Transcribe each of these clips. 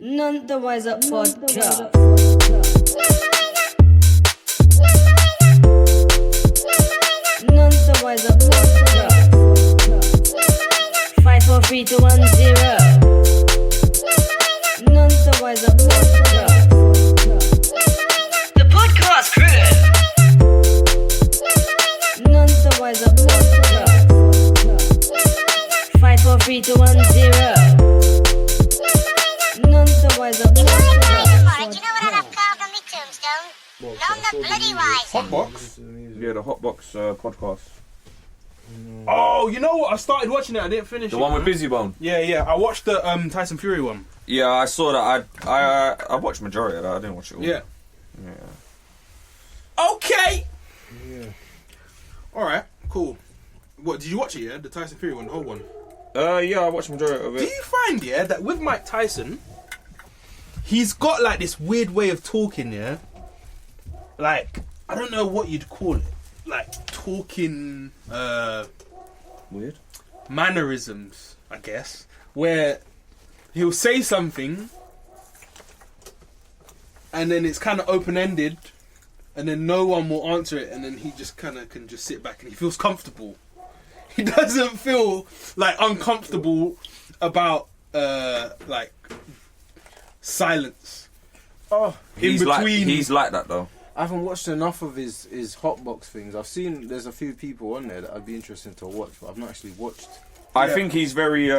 None the wiser podcast. None the wiser podcast. 5 4 3 2 1 0. None the wiser podcast. The podcast crew. None the wiser podcast. 5 4 3 2 1 0. None the wiser podcast. Do you know what I'd have carved on my tombstone? None the bloody wiser. Hotbox? Yeah, the Hotbox podcast. Oh, you know what? I started watching it. I didn't finish The it. one with Busy Bone. Yeah. I watched the Tyson Fury one. Yeah, I saw that. I watched majority of that. I didn't watch it all. Yeah. Yeah. Okay. Yeah. All right. Cool. What did you watch it? Yeah, the Tyson Fury one, the whole one. Yeah, I watched majority of Do it. you find that with Mike Tyson, he's got like this weird way of talking, yeah? Like, I don't know what you'd call it. Like talking Weird. mannerisms, I guess, where he'll say something and then it's kind of open-ended and then no one will answer it and then he just kind of can just sit back and he feels comfortable. He doesn't feel like uncomfortable about like silence. Oh, He's like that though. I haven't watched enough of his Hotbox things. I've seen there's a few people on there that I'd be interested to watch, but I've not actually watched. I think he's very.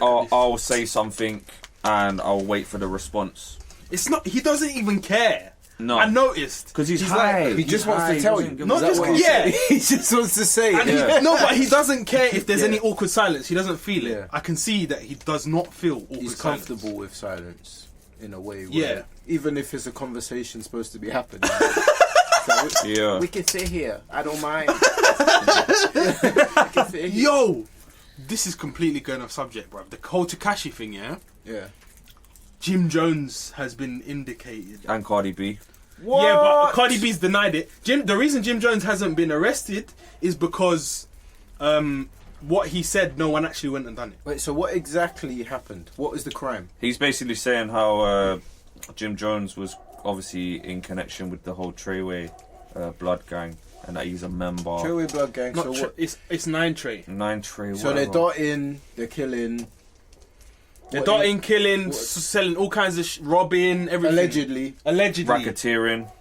I'll say something and I'll wait for the response. It's not. He doesn't even care. No, I noticed because he's like, high. He just wants to tell you. Not just yeah. He just wants to say it. And he, no, but he doesn't care if there's Yeah. any awkward silence. He doesn't feel it. Yeah. I can see that he does not feel awkward He's silence. comfortable with silence in a way. Where Yeah. Even if it's a conversation supposed to be happening. So Yeah. we can sit here. I don't mind. We can sit here. Yo, this is completely going off subject, bro. The whole Takeshi thing, yeah? Yeah. Jim Jones has been indicated. And Cardi B. What? Yeah, but Cardi B's denied it. The reason Jim Jones hasn't been arrested is because what he said, no one actually went and done it. Wait, so what exactly happened? What was the crime? He's basically saying how Jim Jones was obviously in connection with the whole Treyway blood gang and that he's a member. Treyway Blood Gang. Not So tr- what? it's 9 Trey. 9 Trey. So they're whatever. dotting, they're killing. They're What dotting, killing, selling all kinds of robbing, everything. Allegedly. Racketeering,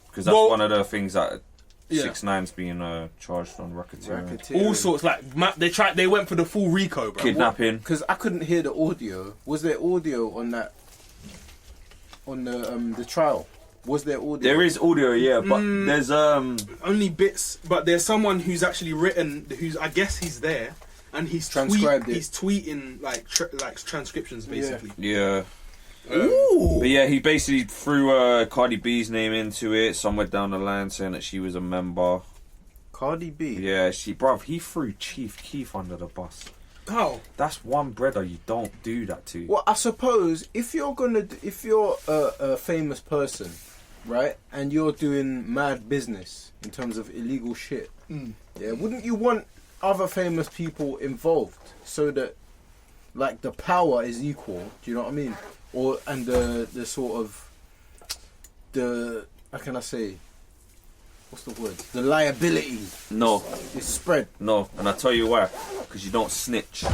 because that's Well- one of the things that Yeah. 6ix9ine's being charged on racketeering. All sorts, like they went for the full Rico, bro. Kidnapping. Because I couldn't hear the audio. Was there audio on that? On the trial? Was there audio? There is audio, yeah, but there's Only bits, but there's someone who's actually written, who's I guess he's there, and he's Transcribed it. He's tweeting like transcriptions basically. yeah. Ooh. But yeah, he basically threw Cardi B's name into it somewhere down the line, saying that she was a member. Cardi B. Yeah, he threw Chief Keef under the bus. How? That's one brother you don't do that to. Well, I suppose if you're a famous person, right, and you're doing mad business in terms of illegal shit, yeah, wouldn't you want other famous people involved so that, like, the power is equal? Do you know what I mean? And the sort of how can I say? What's the word? The liability No, is spread. no, and I tell you why. Because you don't snitch.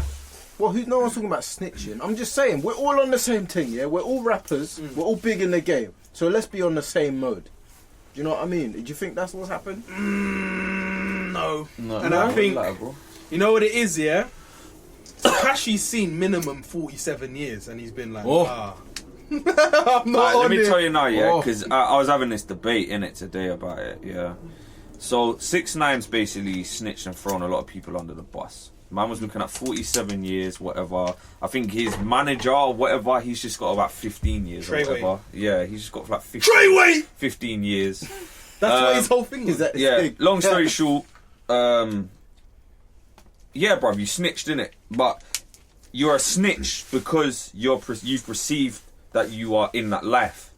Well, no one's talking about snitching. I'm just saying, we're all on the same thing, yeah? We're all rappers. We're all big in the game. So let's be on the same mode. Do you know what I mean? Do you think that's what's happened? No. No, And I think you know what it is, yeah. Takashi's seen minimum 47 years, and he's been like, I'm not let on me it. tell you now, yeah, Oh. because I was having this debate in it today about it, yeah. So 6ix9ine's basically snitched and thrown a lot of people under the bus. Man was looking at 47 years, whatever. I think his manager, or whatever, he's just got about 15 years or Treyway. whatever. Yeah, he's just got like 15, Treyway! 15 years. That's what his whole thing was. Is that Yeah, thing? long story short, yeah, bruv, you snitched, innit? But you're a snitch because you've perceived that you are in that life.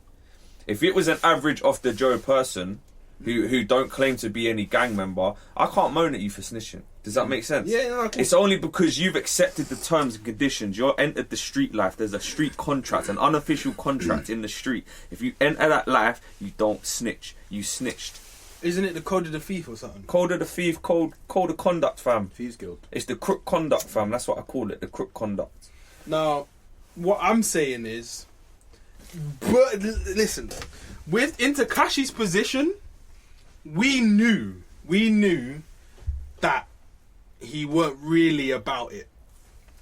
If it was an average off the Joe person who don't claim to be any gang member, I can't moan at you for snitching. Does that make sense? Yeah, no, of course. It's only because you've accepted the terms and conditions. You're entered the street life. There's a street contract, an unofficial contract in the street. If you enter that life, you don't snitch. You snitched. Isn't it the code of the thief or something? Code of the thief, code of conduct, fam. Thieves Guild. It's the crook conduct, fam. That's what I call it, the crook conduct. Now, what I'm saying is, but listen, in Takashi's position, we knew that he weren't really about it.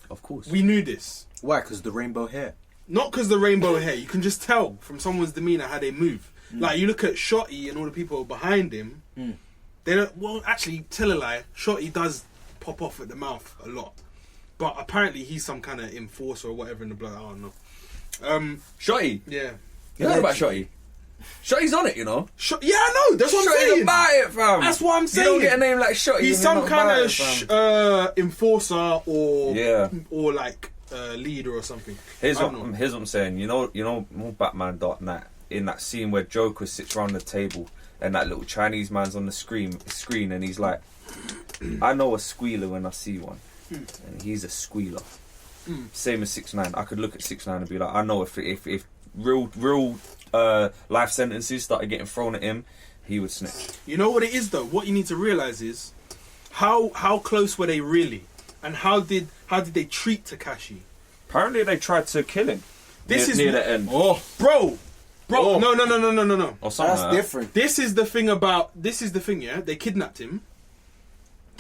Of course. We knew this. Why? Because the rainbow hair. Not because the rainbow hair. You can just tell from someone's demeanour how they move. Like, you look at Shotty and all the people behind him, they don't... Well, actually, tell a lie, Shotty does pop off at the mouth a lot. But apparently he's some kind of enforcer or whatever in the blood. I don't know. Shotty. Yeah. You heard about Shotty? Shotty's on it, you know. Yeah, I know. That's what I'm Shotty's saying. about it, fam. That's what I'm saying. You don't get a name like Shotty. He's some kind of enforcer or like leader or something. Here's what I'm saying. You know, more Batman Dark Knight, in that scene where Joker sits around the table and that little Chinese man's on the screen and he's like, I know a squealer when I see one, and he's a squealer. Same as 6ix9ine. I could look at 6ix9ine and be like, I know if real life sentences started getting thrown at him, he would snitch. You know what it is though? What you need to realise is how close were they really, and how did they treat Takeshi? Apparently they tried to kill him. This near is the end. Oh, bro. Oh. No. Or something That's like that. different. This is the thing. Yeah, they kidnapped him.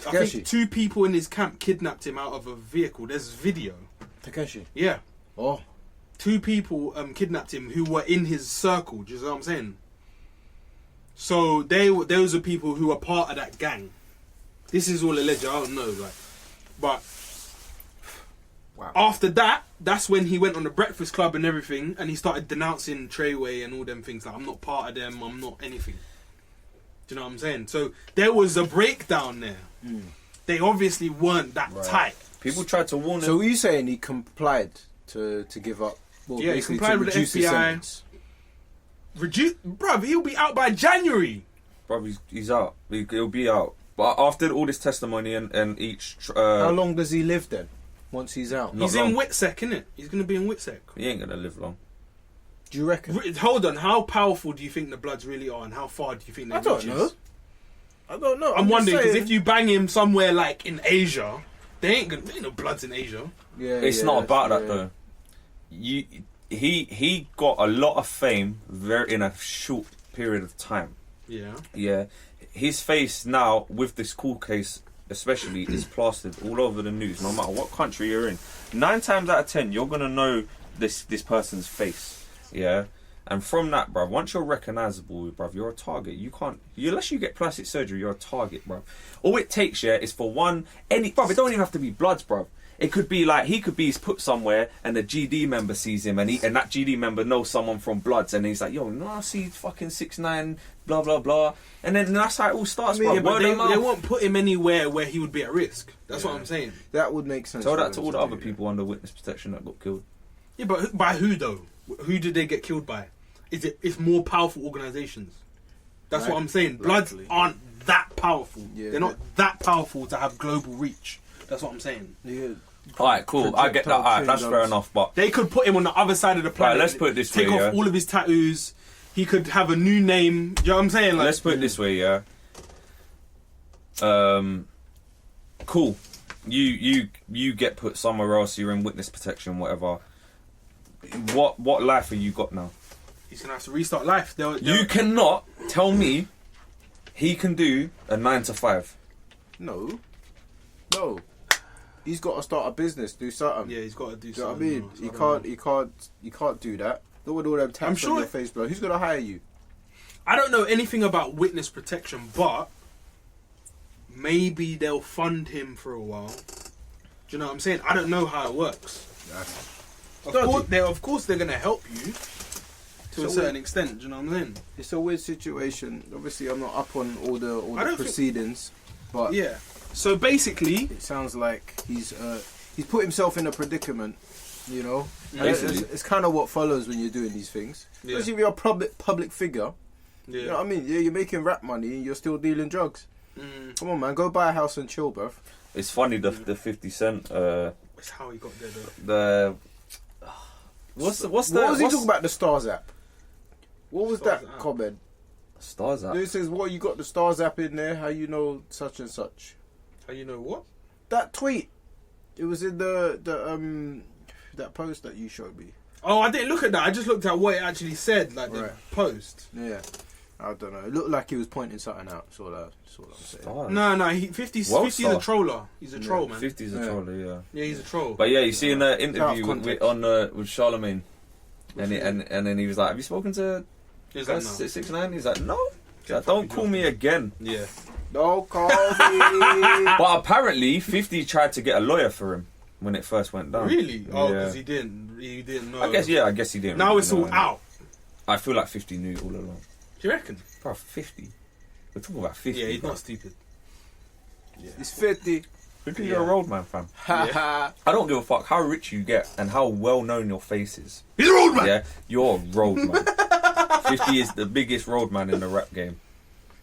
I Takeshi. think 2 people in his camp kidnapped him out of a vehicle. There's video. Takeshi. Yeah. Oh. 2 people kidnapped him who were in his circle. Do you know what I'm saying? So those are people who are part of that gang. This is all alleged. I don't know, but Wow. after that, that's when he went on the Breakfast Club and everything, and he started denouncing Treyway and all them things. Like, I'm not part of them. I'm not anything. Do you know what I'm saying? So there was a breakdown there. They obviously weren't that tight. People tried to warn him. So are you saying he complied to give up? Well, Yeah, he basically complied to with the reduce his FBI. sentence? Bruv, he'll be out by January. Bro, he's out. He'll be out. But after all this testimony and each... How long does he live then? Once he's out? Not He's long. in Whittaker, innit? He's going to be in Whittaker. He ain't going to live long. Do you reckon? Hold on, how powerful do you think the Bloods really are, and how far do you think they I don't reaches? know. I don't know. I'm just wondering, because saying. if you bang him somewhere like in Asia, there ain't no Bloods in Asia. Yeah, It's yeah, not about that, yeah. though. He got a lot of fame in a short period of time. Yeah. Yeah. His face now, with this court case especially, is plastered all over the news, no matter what country you're in. 9 times out of 10, you're going to know this person's face. Yeah. And from that, bruv, once you're recognisable, bruv, you're a target. You can't... Unless you get plastic surgery, you're a target, bruv. All it takes, yeah, is for bruv, it don't even have to be Bloods, bruv. It could be like, he could be put somewhere and a GD member sees him and that GD member knows someone from Bloods and he's like, yo, no, I see fucking 6ix9ine, blah, blah, blah. And then that's how it all starts, bruv. Yeah, but Word of mouth. they won't put him anywhere where he would be at risk. That's what I'm saying. That would make sense. Tell for that to them all the do other that. people under witness protection that got killed. Yeah, but by who, though? Who did they get killed by? It's more powerful organisations. That's what I'm saying. Bloods aren't that powerful. Yeah. They're not that powerful to have global reach. That's what I'm saying. Yeah. Alright, cool. I get that. Alright, that's fair enough. But They could put him on the other side of the planet. let's put it this take way, off yeah. all of his tattoos. He could have a new name. Do you know what I'm saying? Like, let's put it this way, yeah. Cool. You get put somewhere else. You're in witness protection, whatever. What life have you got now? he's gonna have to restart life. You cannot tell me he can do a 9 to 5. No. He's got to start a business, do something. Yeah, he's got to do Do you know what I something. mean? else. You can't do that. Look with all them taps I'm sure on your face, bro. Who's gonna hire you? I don't know anything about witness protection, but maybe they'll fund him for a while. Do you know what I'm saying? I don't know how it works. Of course they're going to help you to a certain extent. Do you know what I'm saying? It's a weird situation. Obviously, I'm not up on all I the don't think- proceedings, but Yeah. So basically, it sounds like he's put himself in a predicament. You know, And Basically. it's kind of what follows when you're doing these things. Yeah. Especially if you're a public figure. yeah. You know what I mean? Yeah, you're making rap money and you're still dealing drugs. Come on, man, go buy a house and chill, bruv. It's funny the 50 Cent. It's how he got there though. What's What was he talking about? The Stars app. What was Stars that app. comment? Stars app. It says, "What you got the Stars app in there? How you know such and such?" How you know what? That tweet. It was in the that post that you showed me. Oh, I didn't look at that. I just looked at what it actually said, like the Right. post. Yeah, I don't know. It looked like he was pointing something out. That's all I'm saying. Stars. No, 50's a Star. troller. He's a troll, man. 50's a Yeah. troller, yeah. Yeah, he's a troll. But yeah, you see in the Out interview of with Charlemagne, and then he was like, "Have you spoken to He's like, no. 6ix9ine?" He's like, "No." He's like, "Don't call me again." Yeah. Don't call me. But apparently, 50 tried to get a lawyer for him when it first went down. Really? Oh, Yeah. because he didn't know. I guess he didn't. Now really it's all know. out. I feel like 50 knew all along. Do you reckon? Bro, 50. We're talking about 50. Yeah, he's bro. not stupid. It's 50. 50 you're a road man, fam. Ha ha. I don't give a fuck how rich you get and how well known your face is. He's a road man. Yeah, you're a road man. 50 is the biggest road man in the rap game.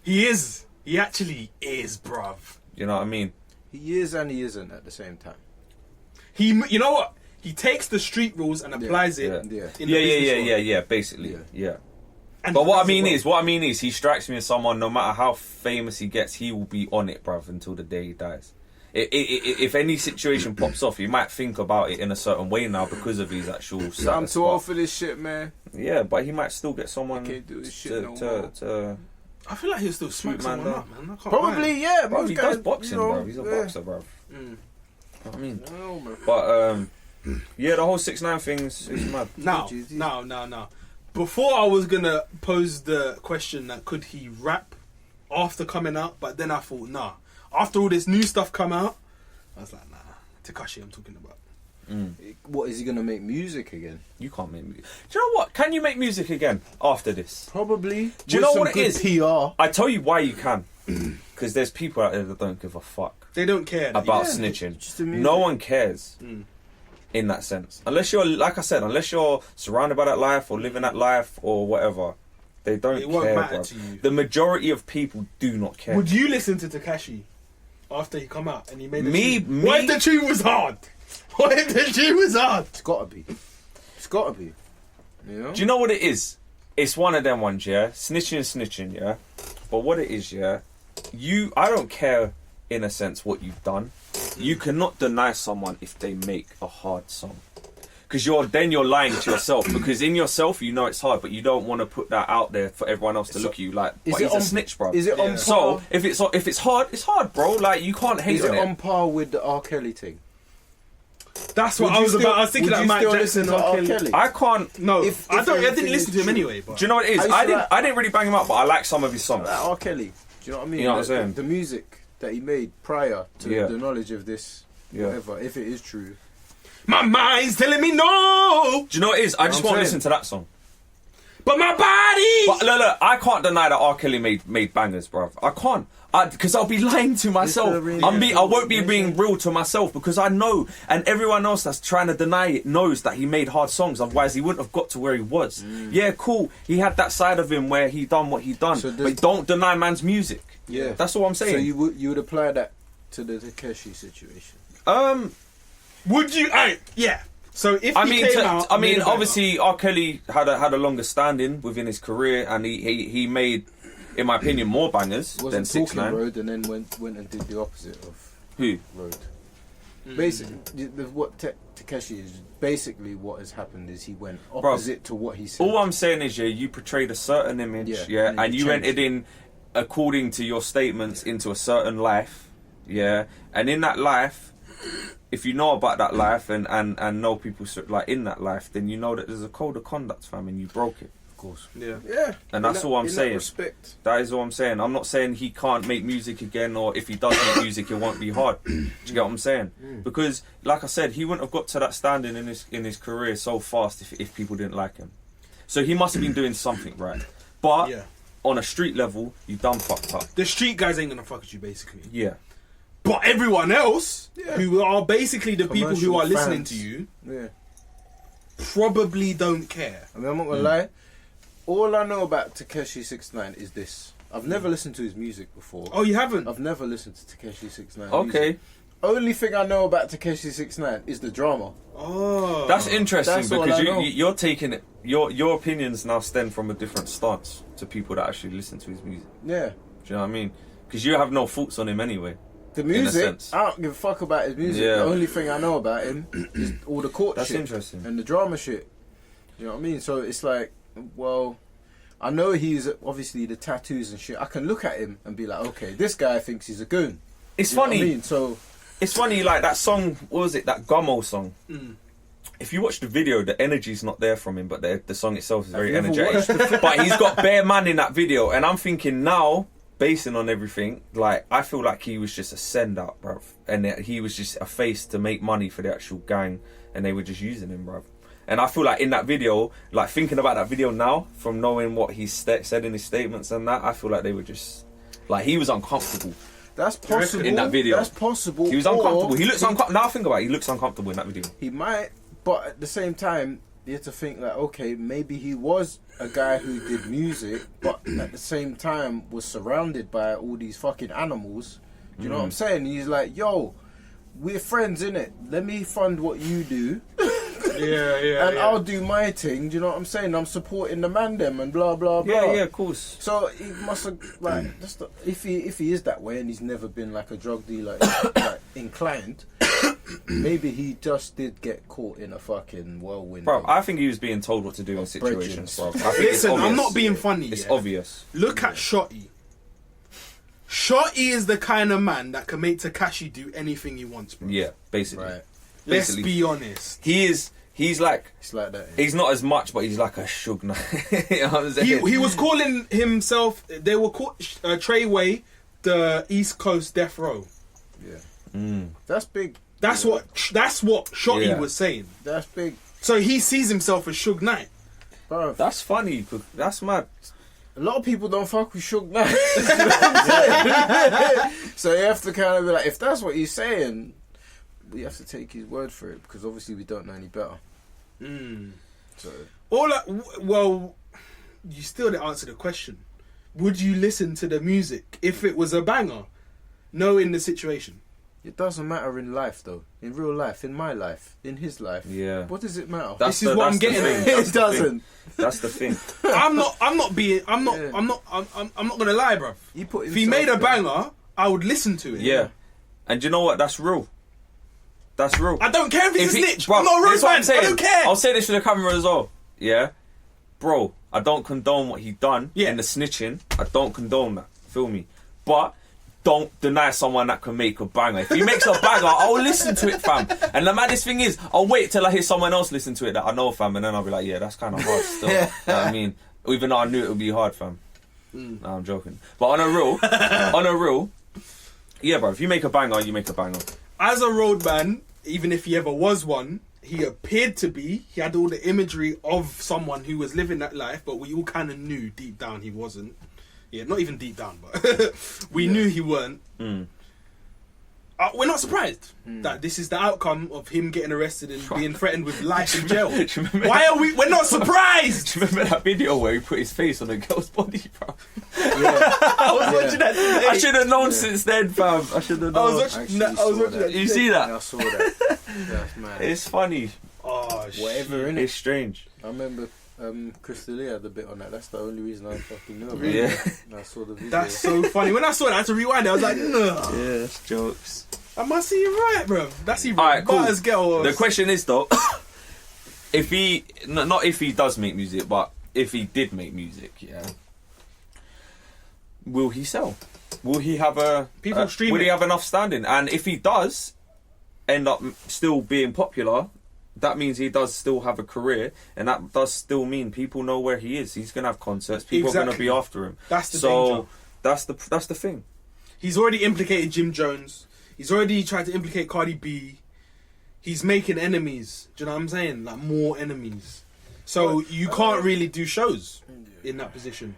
He is. He actually is, bruv. You know what I mean? He is and he isn't at the same time. You know what? He takes the street rules and applies it. Yeah. Yeah. In the business world. Basically, yeah. And But what I does it mean well. is, he strikes me as someone. No matter how famous he gets, he will be on it, bruv, until the day he dies. If any situation pops off, you might think about it in a certain way now because of his actual status. I'm too but- old for this shit, man. Yeah, but he might still get someone I can't do this shit to, no to, more. to I feel like he'll still smack Shoot, someone man, up, man. I can't Probably, lie. yeah. bro, most he guys, does boxing, you know, bro. He's a boxer, bro. Mm. You know what I mean? Oh, man. But yeah, the whole 6ix9ine thing is mad. Now. Before I was gonna pose the question that could he rap after coming out, but then I thought, nah. After all this new stuff come out, I was like, nah. Takeshi, I'm talking about. What, is he going to make music again? You can't make music. Do you know what? Can you make music again after this? Probably. Do you know With what it some is? good PR. I tell you why you can. Because there's people out there that don't give a fuck They don't care. about Yeah, snitching. just the music. No one cares in that sense. Unless you're, like I said, unless you're surrounded by that life or living that life or whatever. They don't It won't care, matter bro. to you. The majority of people do not care. Would you listen to Takeshi after he come out and he made the Me- tune? me- What if the tune was hard? What if the tune was hard? It's got to be. It's got to be. You know? Do you know what it is? It's one of them ones, yeah? Snitching, yeah? But what it is, yeah? I don't care, in a sense, what you've done. You cannot deny someone if they make a hard song. Because you're lying to yourself. Because in yourself, you know it's hard, but you don't want to put that out there for everyone else to look at you like, Is but it he's a on- snitch, bro. Is it on par? So, if it's hard, it's hard, bro. Like, you can't hate Is on it it. on par with the R. Kelly thing? That's what Would I you was still- about. I was thinking would that you Mike still Jackson listen to or R. Kelly. Kelly? I can't... No, If I didn't everything listen to him is anyway. But Do you know what it is? I used to I didn't really bang him up, but I like some of his songs. Like R. Kelly. Do you know what I mean? You know what I'm saying? The music that he made prior to Yeah. the knowledge of this, Yeah. whatever, if it is true. my mind's telling me no, Do you know what it is? I just I'm want to saying. listen to that song. but my body. But look, I can't deny that R. Kelly made bangers, bruv. I can't. Because I'll be lying to myself. the real- I won't be being real to myself because I know, and everyone else that's trying to deny it knows that he made hard songs. Otherwise, he wouldn't have got to where he was. Yeah, cool. He had that side of him where he done what he done. So but don't deny man's music. Yeah. That's all I'm saying. So you would apply that to the Takeshi situation. Would you? Yeah. So if I he mean, came out, and made a banger- obviously, R. Kelly had a longer standing within his career, and he made, in my opinion, more bangers than Wasn't talking 6ix9ine. Road and then went and did the opposite of Who? Road. Basically, what Takeshi is basically what has happened is he went opposite to what he said. All I'm saying is, yeah, you portrayed a certain image, Yeah, and you changed entered in according to your statements into a certain life, yeah, and in that life, if you know about that life and know people like in that life, then you know that there's a code of conduct, fam, and you broke it, of course. Yeah. Yeah, And that's all I'm in saying. That respect. That is all I'm saying. I'm not saying he can't make music again, or if he does make music, it won't be hard. Do you get what I'm saying? Because, like I said, he wouldn't have got to that standing in his career so fast if people didn't like him. So he must have been doing something right. But Yeah. on a street level, you done fucked up. The street guys ain't gonna fuck with you, basically. Yeah. But everyone else, Yeah. who are basically the people who Commercial are listening fans. to you, Yeah. probably don't care. I mean, I'm not gonna lie. All I know about Takeshi 6ix9ine is this. I've never listened to his music before. Oh, you haven't? I've never listened to Takeshi 69. Okay. Only thing I know about Takeshi 69 is the drama. Oh. That's interesting That's all I because know. you're taking it. Your opinions now stem from a different stance to people that actually listen to his music. Yeah. Do you know what I mean? Because you have no thoughts on him anyway. The a music, sense. I don't give a fuck about his music. Yeah. The only thing I know about him is all the court That's shit. interesting. And the drama shit. You know what I mean? So it's like, well, I know he's obviously the tattoos and shit. I can look at him and be like, okay, this guy thinks he's a goon. It's You know what funny. I mean? So It's funny, like that song. What was it? That Gummo song. If you watch the video, the energy's not there from him, but the song itself is very you ever watched energetic. But he's got bare man in that video, and I'm thinking now, basing on everything, like I feel like he was just a send out, bruv, and that he was just a face to make money for the actual gang, and they were just using him, bruv. And I feel like in that video, like thinking about that video now, from knowing what he said in his statements and that, I feel like they were just like he was uncomfortable. that's possible. In that video. That's possible. He was uncomfortable. He looks uncomfortable. Now I think about it, he looks uncomfortable in that video. He might, but at the same time, you have to think like, okay, maybe he was a guy who did music, but at the same time was surrounded by all these fucking animals. Do you know what I'm saying? He's like, yo, we're friends, innit? Let me fund what you do. Yeah. And I'll do my thing. Do you know what I'm saying? I'm supporting the man them and blah blah blah. Yeah, of course. So he must have like just if he is that way and he's never been like a drug dealer like inclined, maybe he just did get caught in a fucking whirlwind. Bro, I think he was being told what to do in situations, bro. I think it's Listen, I'm obvious. not being funny. It's yeah? obvious. Look at Shotty. Shotty is the kind of man that can make Takeshi do anything he wants, bro. Yeah, basically. Right. Let's Basically. be honest. He's like, It's like that. he's not as much, but he's like a Suge Knight. You know what I'm saying? He was calling himself. They were called Treyway, the East Coast Death Row. Yeah. That's big. That's what Shotty Yeah. was saying. That's big. So he sees himself as Suge Knight. Bro, That's funny. That's mad. a lot of people don't fuck with Suge Knight. You know what I'm saying? So you have to kind of be like, if that's what he's saying, we have to take his word for it because obviously we don't know any better. So Well, you still didn't answer the question. Would you listen to the music if it was a banger, knowing the situation? it doesn't matter in life though. In real life, in my life, in his life. Yeah. What does it matter? This is what I'm getting thing. at. That's It the doesn't. thing. That's the thing. I'm not gonna lie, bruv. He put If he made a himself there. banger, I would listen to it. Yeah. And you know what? That's real. That's real. I don't care if he's a he- snitch. bro, I'm not a this road is what man. I don't care. I'll say this to the camera as well. Yeah, bro. I don't condone what he done Yeah. in the snitching. I don't condone that. Feel me? But don't deny someone that can make a banger. If he makes a banger, I'll listen to it, fam. And the maddest thing is, I'll wait till I hear someone else listen to it that I know, fam, and then I'll be like, yeah, that's kind of hard still. You know what I mean? Even though I knew it would be hard, fam. No, I'm joking. But on a real, yeah, bro. If you make a banger, you make a banger. As a road man, even if he ever was one, he appeared to be. He had all the imagery of someone who was living that life, but we all kind of knew deep down he wasn't. Yeah, not even deep down, but we knew he weren't. We're not surprised that this is the outcome of him getting arrested and being threatened with life in jail. Do you remember Why are we? We're not surprised. Do you remember that video where he put his face on a girl's body, bro? I was watching that today. I should have known since then, fam. I should have known. I was watching that. You see Yeah, I that? saw that. That's mad. It's funny. Oh, Whatever, shit. innit? It's strange. I remember Crystal Lee had a bit on that. That's the only reason I fucking know about Yeah. it. And I saw the video. That's so funny. When I saw that, I had to rewind it. I was like, no. Yeah, that's jokes. I must see you right, bro. That's even Alright, cool. Butters girl. The question is though, if he, not if he does make music, but if he did make music, yeah, will he sell? Will he have People stream Will it. he have enough standing? And if he does end up still being popular, that means he does still have a career, and that does still mean people know where he is. He's gonna have concerts. People are gonna Exactly. be after him. That's the danger. That's the thing. He's already implicated Jim Jones. He's already tried to implicate Cardi B. He's making enemies. Do you know what I'm saying? Like more enemies. So you can't really do shows in that position.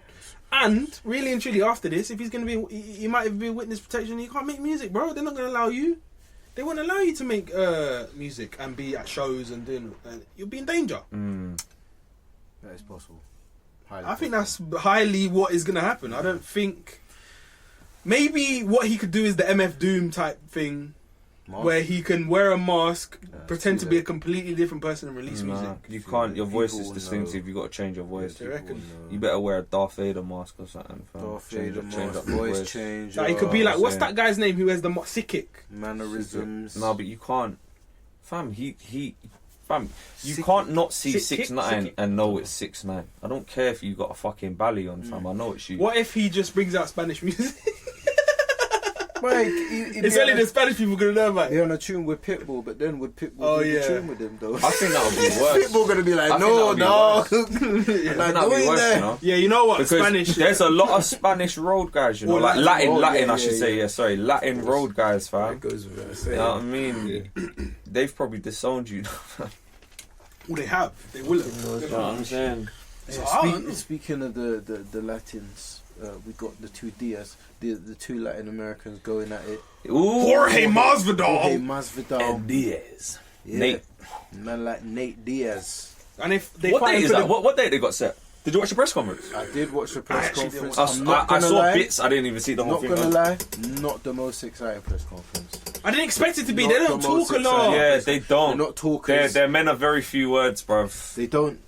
And really and truly, after this, if he's gonna be, he might even be witness protection. He can't make music, bro. They're not gonna allow you. They won't allow you to make music and be at shows and doing. You'll be in danger. That is possible. I think that's highly what is going to happen. I don't think... Maybe what he could do is the MF Doom type thing, where he can wear a mask, pretend to be a completely different person and release music. You can't. Your voice is distinctive. You got to change your voice. You reckon? You better wear a Darth Vader mask or something. Fam. Darth Change Vader up mask, the voice change. Like, he could be like, what's that guy's name who has the psychic? Mannerisms. No, but you can't. Fam, fam, you can't not see 6ix9ine and know it's 6ix9ine. I don't care if you got a fucking belly on, fam. I know it's you. What if he just brings out Spanish music? Like, It's only the Spanish people gonna know about They're it. on a tune with Pitbull, but then would Pitbull be a tune with him though? I think that would be worse. Pitbull gonna be like, I no, think that would be no. I think that'd be worse, you know? Yeah, you know what? Because Spanish. there's a lot of Spanish road guys, you know, Or like Latin road, Latin, yeah, I should yeah, say, yeah. yeah, sorry, Latin road guys, That fam. goes with what I You say. know what I mean? They've probably disowned you. Well, they have. They will have. You know what I'm saying? Speaking of the Latins, we got the two Diaz, the two Latin Americans going at it. Ooh, Jorge Jorge Masvidal. Masvidal. Diaz. Yeah. Nate. Man like Nate Diaz. And if they What fight date him is for that? What date they got set? Did you watch the press conference? I did watch the press actually did conference. watch I'm not I gonna saw lie. bits. I didn't even see the whole Not thing. gonna man. lie, not the most exciting press conference. I didn't expect it to be. Not They don't the talk most a lot. exciting. Yeah, they don't. They're not talkers. They're men of very few words, bruv. They don't.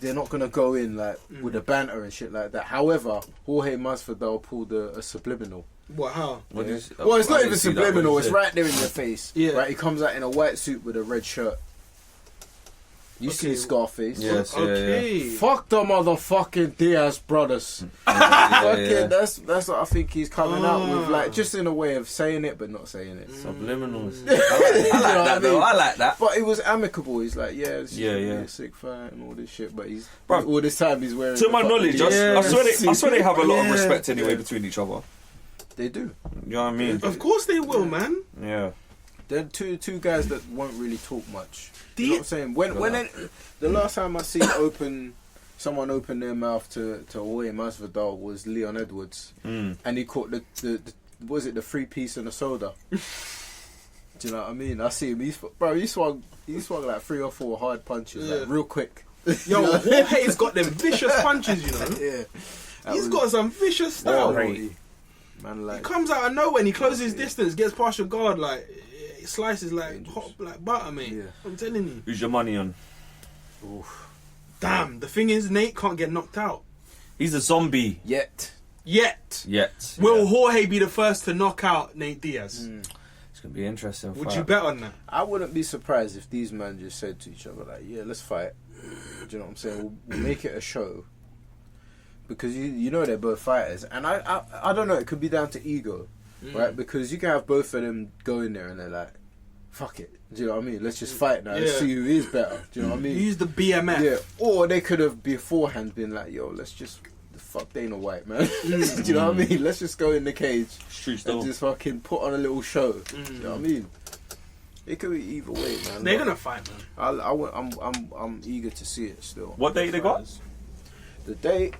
They're not gonna go in like with a banter and shit like that. However, Jorge Masvidal pulled a subliminal. What? How? What Yeah. is- Well, it's I not didn't even see that, subliminal. what It's is it? right there in your face. Yeah. Right. He comes out in a white suit with a red shirt. You Okay. see Scarface? Yes, yeah, Okay. Fuck the motherfucking Diaz brothers. yeah. Fucking, that's what I think he's coming out with, like just in a way of saying it but not saying it. Subliminals. You know I like what I that though. mean? I like that. But it was amicable. He's like, yeah, it's Yeah, gonna be yeah. a sick fight and all this shit. But he's Bruv, all this time he's wearing. To my the knowledge, fucking- I swear they have a lot of Yeah. respect anyway Yeah. between each other. They do. You know what I mean? Of course they will, man. Yeah. They're two guys that won't really talk much. Do You know you- what I'm saying? When the last time I seen someone open their mouth to Jorge Masvidal was Leon Edwards, Mm. and he caught the was it the 3-piece and a soda? Do you know what I mean? I see him. He swung like 3 or 4 hard punches, like real quick. Yo, Jorge's got them vicious punches, you know. Yeah, He's got some vicious style. man. He Like comes out of nowhere and he closes his distance, gets past your guard, like it slices like hot like butter, mate. Yeah. I'm telling you. Who's your money on? oof. Damn, the thing is, Nate can't get knocked out He's a zombie. Yet. yet. Yet. Will Yeah. Jorge be the first to knock out Nate Diaz? It's gonna be interesting. Would fight. you bet on that? I wouldn't be surprised if these men just said to each other like, "Yeah, let's fight." Do you know what I'm saying? We'll make it a show because you know they're both fighters, and I don't know. It could be down to ego, right? Because you can have both of them go in there and they're like, "Fuck it." Do you know what I mean? Let's just fight now. Let's Yeah. see who is better. Do you know what I mean? Use the BMF. Yeah. Or they could have beforehand been like, "Yo, let's just fuck Dana White, man." Do you know what I mean? Let's just go in the cage Street and style. just fucking put on a little show. Do you know what I mean? It could be either way, man. They're But gonna fight, man. I'm eager to see it still. What date they got? The date?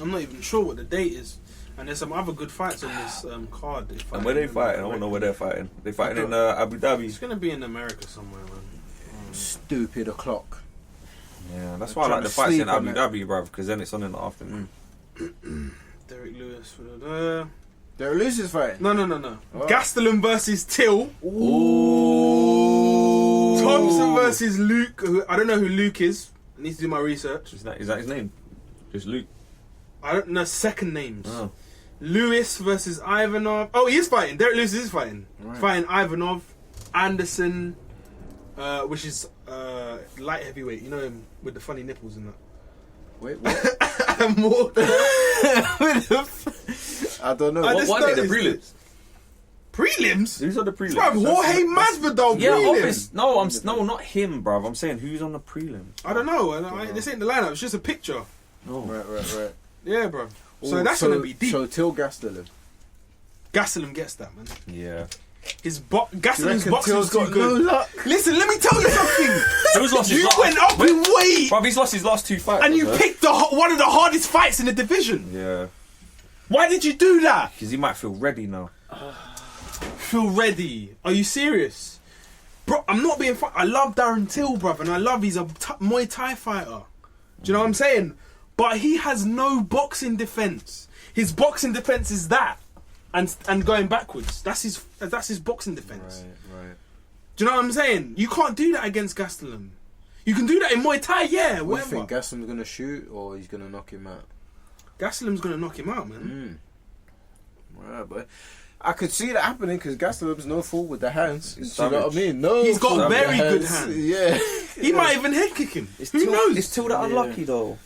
I'm not even sure what the date is, and there's some other good fights on this card. And where they fighting? I don't know where they're fighting. They fighting in Abu It's Dhabi. gonna be in America somewhere, man. Stupid o'clock. Yeah, that's I'm why I like trying the to fights sleep in on Abu it. Dhabi, bruv, because then it's on in the afternoon. Derek Lewis. They're losers fighting. No. Oh. Gastelum versus Till. Ooh. Thompson versus Luke. I don't know who Luke is. I need to do my research. Is that his name? Just Luke. I don't know second names. Oh. Lewis versus Ivanov. Oh, he is fighting. Derek Lewis is fighting. Right. Fighting Ivanov, Anderson, which is light heavyweight. You know him with the funny nipples and that. Wait, what? More. I don't know. I What just one day? The noticed prelims? Prelims? Who's on the prelims? Bruv, Jorge Masvidal Yeah, prelims. obvious. No, no, not him, bruv. I'm saying who's on the prelims. I don't know. This ain't the lineup. It's just a picture. No. Right. Yeah, bro. So Ooh, that's gonna be deep. So Till Gastelum. Gastelum gets that, man. Yeah. Gastelum's boxing's too got good. no luck? Listen, let me tell you something. Who's lost his You last? went up in weight Bruv, he's lost his last 2 fights. and you bruv. picked one of the hardest fights in the division. Yeah. Why did you do that? Because he might feel ready now. Feel ready. Are you serious? Bro, I'm not being I love Darren Till, bruv, and I love he's a Muay Thai fighter. Do you know what I'm saying? But he has no boxing defense. His boxing defense is that, and going backwards. That's his boxing defense. Right. Do you know what I'm saying? You can't do that against Gastelum. You can do that in Muay Thai, yeah. What do you Whatever. think? Gastelum's gonna shoot or he's gonna knock him out? Gastelum's gonna knock him out, man. Right, but I could see that happening because Gastelum's no fool with the hands. He's Do you know what I savage. mean? No, He's got fool with very the good hands. Yeah, He might even head kick him. Who knows? It's still that unlucky though.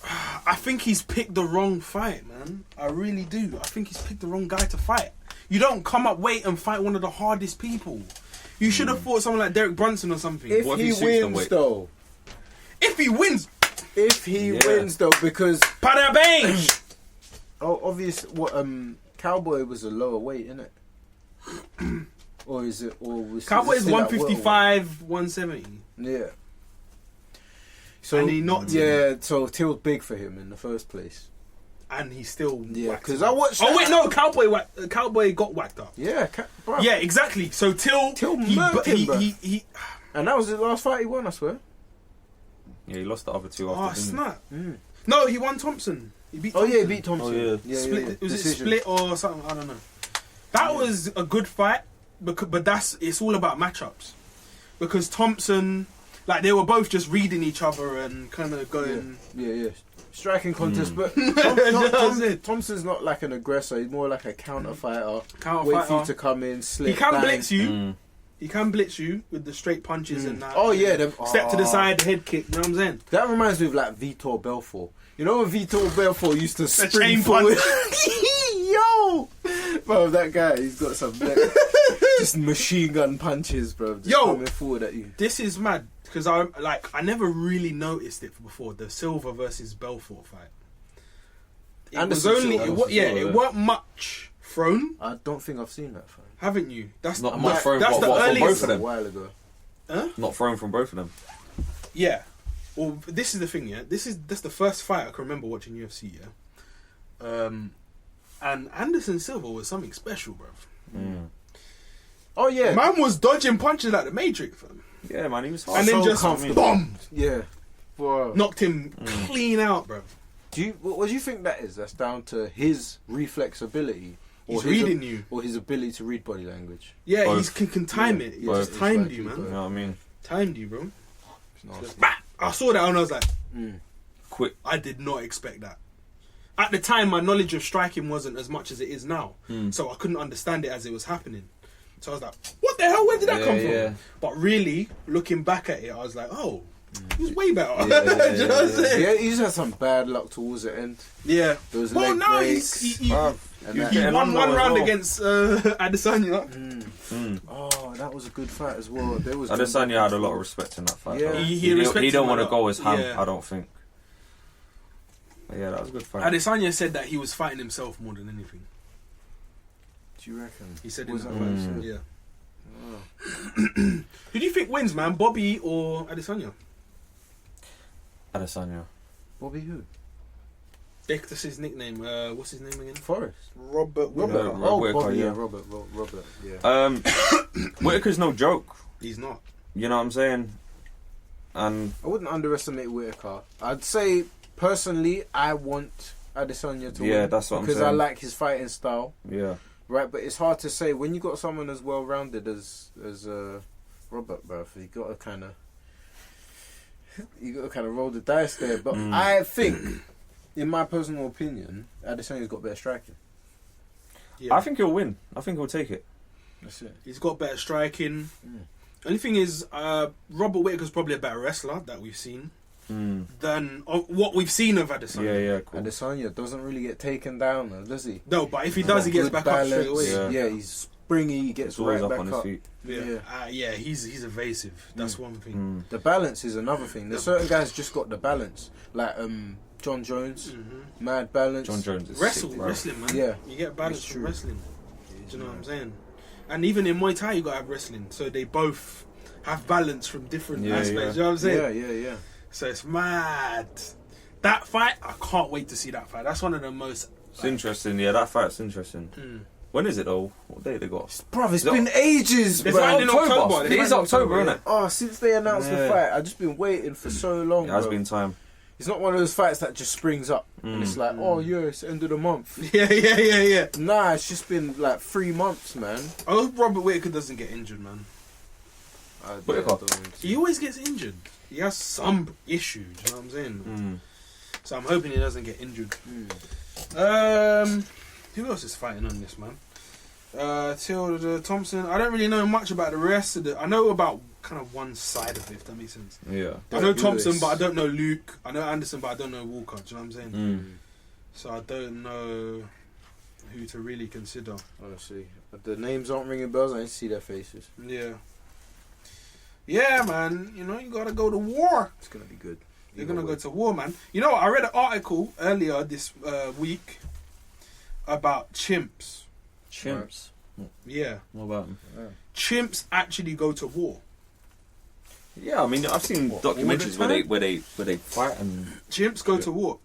I think he's picked the wrong fight, man. I really do. I think he's picked the wrong guy to fight. You don't come up weight and fight one of the hardest people. You should have fought someone like Derek Brunson or something. If What if he he suits them wins weight? though, If he wins, because pada bang! obvious what Cowboy was a lower weight, isn't it? Or is it? Or was Cowboy is still at 155, 170. welterweight? Yeah. So And he knocked him. Yeah, so Till's big for him in the first place. And he still Yeah, whacked because him. I watched. Oh wait, no, Cowboy got whacked up. Yeah, bro. Yeah, exactly. So Till murked him, bro. he And that was the last fight he won, I swear. Yeah, he lost the other two oh after. didn't he? snap. No, he won Thompson. He beat Oh Thompson. yeah, he beat Thompson. Oh, yeah. Split. Was it Decision. split or something? I don't know. That was a good fight, but it's all about matchups. Because Thompson, like they were both just reading each other and kind of going. Yeah. Striking contest, but Thompson's not like an aggressor. He's more like a counter fighter. Wait for you to come in, slip. He can bang. blitz you. He can blitz you with the straight punches and that. Oh yeah, Step to the side, head kick. You know what I'm saying? That reminds me of like Vitor Belfort. You know when Vitor Belfort used to spring chain forward? Yo! Bro, that guy, he's got some just machine gun punches, bro. Just Yo! coming forward at you. This is mad because I never really noticed it before the Silva versus Belfort fight. It Anderson was only Silva it, as yeah, well, it yeah. weren't much thrown, I don't think I've seen that fight. haven't you? That's Not much thrown. That's the What, from earliest. both of A them? while ago. Not thrown from both of them. Yeah. Well, this is the thing, yeah. That's the first fight I can remember watching UFC, yeah. And Anderson Silva was something special, bruv. Oh yeah. Man was dodging punches like the Matrix, fam. Yeah, man, he was hard. And then So just comfortable. bombed, Yeah. Bro. knocked him clean out, bruv. What do you think that is? That's down to his reflex ability, He's his reading you. or his ability to read body language. Yeah, Both. he can time it. He Both. just timed It's you, like man. You know what I mean? Timed you, bro. It's nasty. Just, bah! I saw that and I was like, Quick. I did not expect that. At the time, my knowledge of striking wasn't as much as it is now, so I couldn't understand it as it was happening. So I was like, what the hell? Where did that come from? Yeah. But really, looking back at it, I was like, oh, he was way better. Yeah, Do you know what I'm saying? Yeah, he just had some bad luck towards the end. Yeah. There was Well, leg now breaks. he Bruv. And he that- getting won under one as round well. against Adesanya. Oh, that was a good fight as well. There was Adesanya had a lot of respect in that fight. Yeah. though. He He respected don't him want a to lot. go as ham, Yeah. I don't think. But yeah, that was a good fight. Adesanya said that he was fighting himself more than anything. Do you reckon? He said in Was that that what he fight. said? Yeah. Who do you think wins, man? Bobby or Adesanya? Adesanya. Bobby who? That's his nickname. What's his name again? Forrest. Robert. Robert. Rob Oh, Whittaker, Bobby. yeah. Yeah, Robert. Robert. Yeah. Whittaker's no joke. He's not. You know what I'm saying? And I wouldn't underestimate Whittaker. I'd say personally, I want Adesanya to Yeah, win that's what I'm because I saying. like his fighting style. yeah, Right, but it's hard to say when you got someone as well rounded as Robert, bro. You got to kind of roll the dice there. But I think, in my personal opinion, Adesanya's got better striking. Yeah. I think he'll win. I think he'll take it. That's it. He's got better striking. Only thing is, Robert Whittaker's probably a better wrestler that we've seen than what we've seen of Adesanya. Yeah, cool. Adesanya doesn't really get taken down, does he? No, but if he does, he gets Good back up straight balance. away. Yeah. Yeah, he's springy. He gets He's always right up back on his up. feet. Yeah, he's evasive. That's one thing. The balance is another thing. There's certain guys just got the balance, like John Jones, mad balance. John Jones is sick, bro. Wrestling, man. Yeah, You get balance it's from true. wrestling. Do you know what I'm saying? And even in Muay Thai, you got to have wrestling. So they both have balance from different Yeah, aspects. yeah. You know what I'm saying? Yeah. So it's mad. That fight, I can't wait to see that fight. That's one of the most... It's interesting. Yeah, that fight's interesting. When is it though? What day they got? Bruv, it's Is it- been ages, It's bro. like in October. It is October, isn't it? Oh, since they announced the Yeah. fight, I've just been waiting for so long. It has bro. been time. It's not one of those fights that just springs up and it's like, oh yeah, it's end of the month. Yeah. Nah, it's just been like 3 months, man. I hope Robert Whittaker doesn't get injured, man. He always gets injured. He has some issue, do you know what I'm saying? So I'm hoping he doesn't get injured. Who else is fighting on this, man? Tilda Thompson. I don't really know much about the rest of I know about kind of one side of it, if that makes sense. Yeah. I know Thompson, but I don't know Luke. I know Anderson, but I don't know Walker. Do you know what I'm saying? So I don't know who to really consider. Honestly, but the names aren't ringing bells. I didn't see their faces. Yeah, man. You know, you gotta go to war. It's gonna be good. You're gonna go to war, man. You know what? I read an article earlier this week about chimps. Chimps. Yeah. What about them? Chimps actually go to war. Yeah, I mean, I've seen documentaries where they fight and chimps go to war.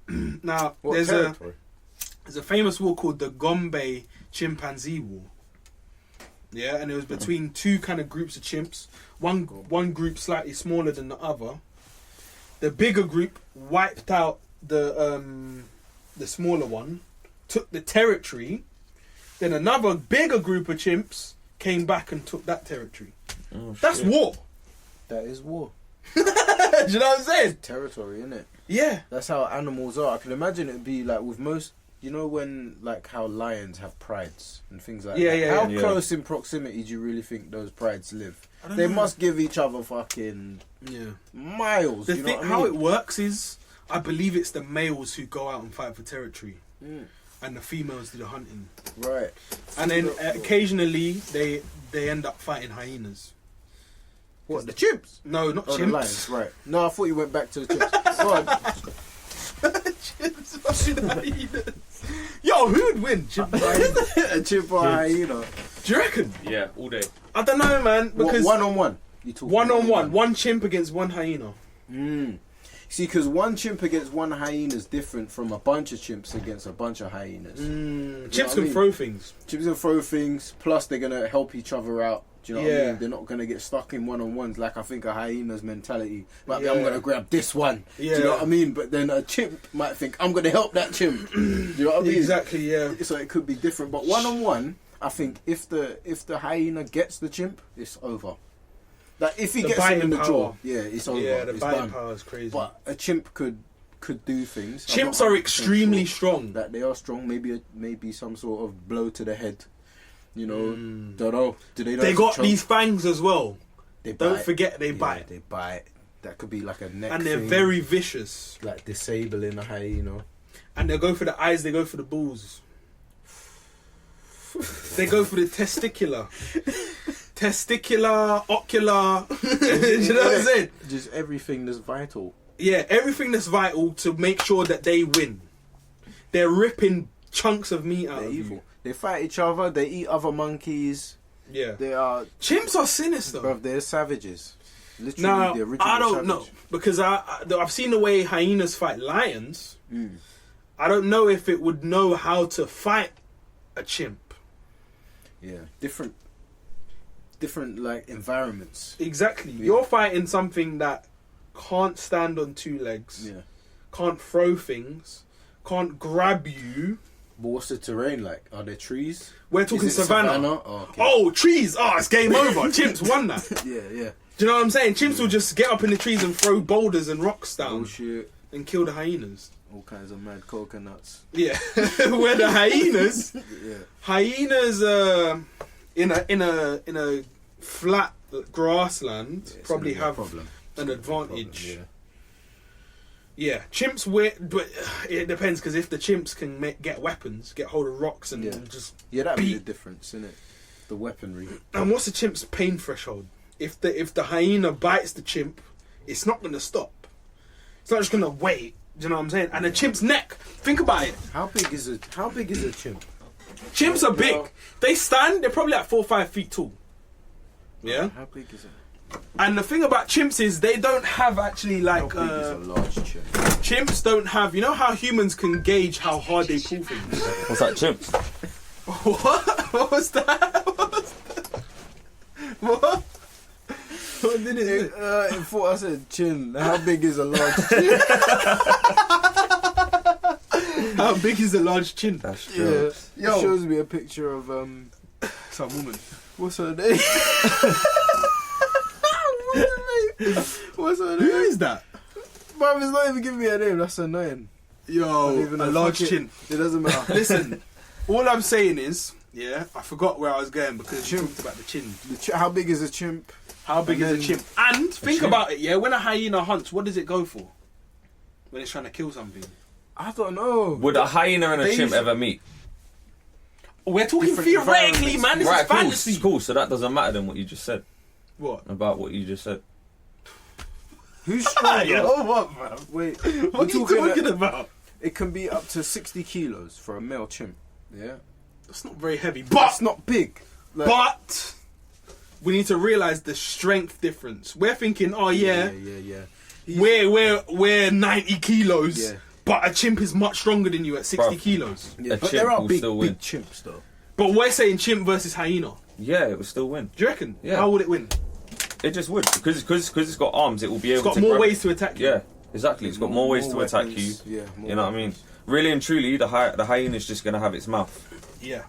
Now, there's a famous war called the Gombe Chimpanzee War. Yeah, and it was between two kind of groups of chimps. One group slightly smaller than the other. The bigger group wiped out the smaller one, took the territory. Then another bigger group of chimps came back and took that territory. That's war. That is war. Do you know what I'm saying? Territory, innit? Yeah. That's how animals are. I can imagine it'd be like with most. You know when like how lions have prides and things like that. How close in proximity do you really think those prides live? They must give each other fucking miles. The you know thing, what I how mean? it works is, I believe it's the males who go out and fight for territory, and the females do the hunting. Right. And then occasionally they end up fighting hyenas. What, the chimps? No, not The chimps. lions, right. No, I thought you went back to the chimps. Go on. Chimps fighting hyenas. Yo, who would win? Chimp or hyena? A chimp or a hyena. Do you reckon? yeah, all day. I don't know, man. Because One on one. You talk one on one. One chimp against one hyena. See, because one chimp against one hyena is different from a bunch of chimps against a bunch of hyenas. Chimps can throw things. Chimps can throw things. Plus, they're gonna help each other out. Do you know what I mean? They're not gonna get stuck in one-on-ones like I think a hyena's mentality. Might be, I'm gonna grab this one. Do you know what I mean? But then a chimp might think, I'm gonna help that chimp. Do you know what I mean? Exactly. Yeah. So it could be different. But one-on-one, I think if the hyena gets the chimp, it's over. Like if he gets him in the jaw, it's over. Yeah, the it's biting done. power is crazy. But a chimp could do things. Chimps are extremely strong. That they are strong. Maybe some sort of blow to the head. You know, don't know. Do they know? They got choke? these fangs as well. They Don't bite. forget they bite. They bite. That could be like a neck. And they're thing, very vicious. like disabling a hyena. And they go for the eyes, they go for the balls. They go for the testicular. Testicular, ocular. Do you know what I'm saying? Just everything that's vital. Yeah, everything that's vital to make sure that they win. They're ripping chunks of meat out They're of evil. you. They fight each other. They eat other monkeys. Yeah. They are. Chimps are sinister. Bruv, they're savages. Literally, Now, the original I don't savage. know. Because I've seen the way hyenas fight lions. I don't know if it would know how to fight a chimp. Yeah, different like environments. Exactly. Yeah. You're fighting something that can't stand on two legs. Yeah. Can't throw things. Can't grab you. But what's the terrain like? Are there trees? We're talking Is it savannah. Oh, okay. Oh, trees. Oh, it's game over. Chimps won that. Yeah. Do you know what I'm saying? Chimps will just get up in the trees and throw boulders and rocks down Oh shit. and kill the hyenas. All kinds of mad coconuts. Yeah. Where the hyenas Yeah. hyenas in a flat grassland It's probably gonna be a have problem. an advantage. Problem, Yeah, chimps but it depends because if the chimps can get weapons, get hold of rocks and just Yeah, that'd be beat. the difference, innit? The weaponry. And what's the chimp's pain threshold? If the hyena bites the chimp, it's not gonna stop. It's not just gonna wait. Do you know what I'm saying? And the chimp's neck. Think about it. How big is a chimp? Chimps are big. They stand. They're probably like 4 or 5 feet tall. Yeah. How big is it? And the thing about chimps is they don't have actually like How big is a large chimp? chimps don't have. You know how humans can gauge how hard they pull things. What's that, chimps? What? What was that? What? What did it say? It thought I said chin. How big is a large chin? How big is a large chin? That's Yeah. true. Yo. It shows me a picture of Some woman. what's her name? What's her Who name? is that? Bruv, it's not even giving me a name. That's annoying. Yo, Not even a a large fucking- chin. It doesn't matter. Listen, all I'm saying is, yeah, I forgot where I was going because you talked about the chin. How big is a chimp? How big And is a then- chimp? And think chimp. about it, yeah. When a hyena hunts, what does it go for? When it's trying to kill something. I don't know. Would a hyena and a They chimp used- ever meet? We're talking Different theoretically, environments. man. This Right, is cool, fantasy. cool. So that doesn't matter than what you just said. What? About what you just said. Who's stronger? Yo, what, man? Wait, What we're are you talking about? It can be up to 60 kilos for a male chimp. Yeah, That's not very heavy, that's but not big. Like, but we need to realize the strength difference. We're thinking, oh yeah, yeah. we're 90 kilos, Yeah. but a chimp is much stronger than you at 60 Bruv. kilos. Yeah, A but chimp there are will big, still win. big chimps though. But we're saying chimp versus hyena. Yeah, it would still win. Do you reckon? Yeah. How would it win? It just would because it's got arms. It will be able It's got to more grab- ways to attack you. Yeah, exactly. It's got more ways to attack weapons. you. Yeah, more You know what I mean? weapons. Really and truly, the hyena is just gonna have its mouth. Yeah.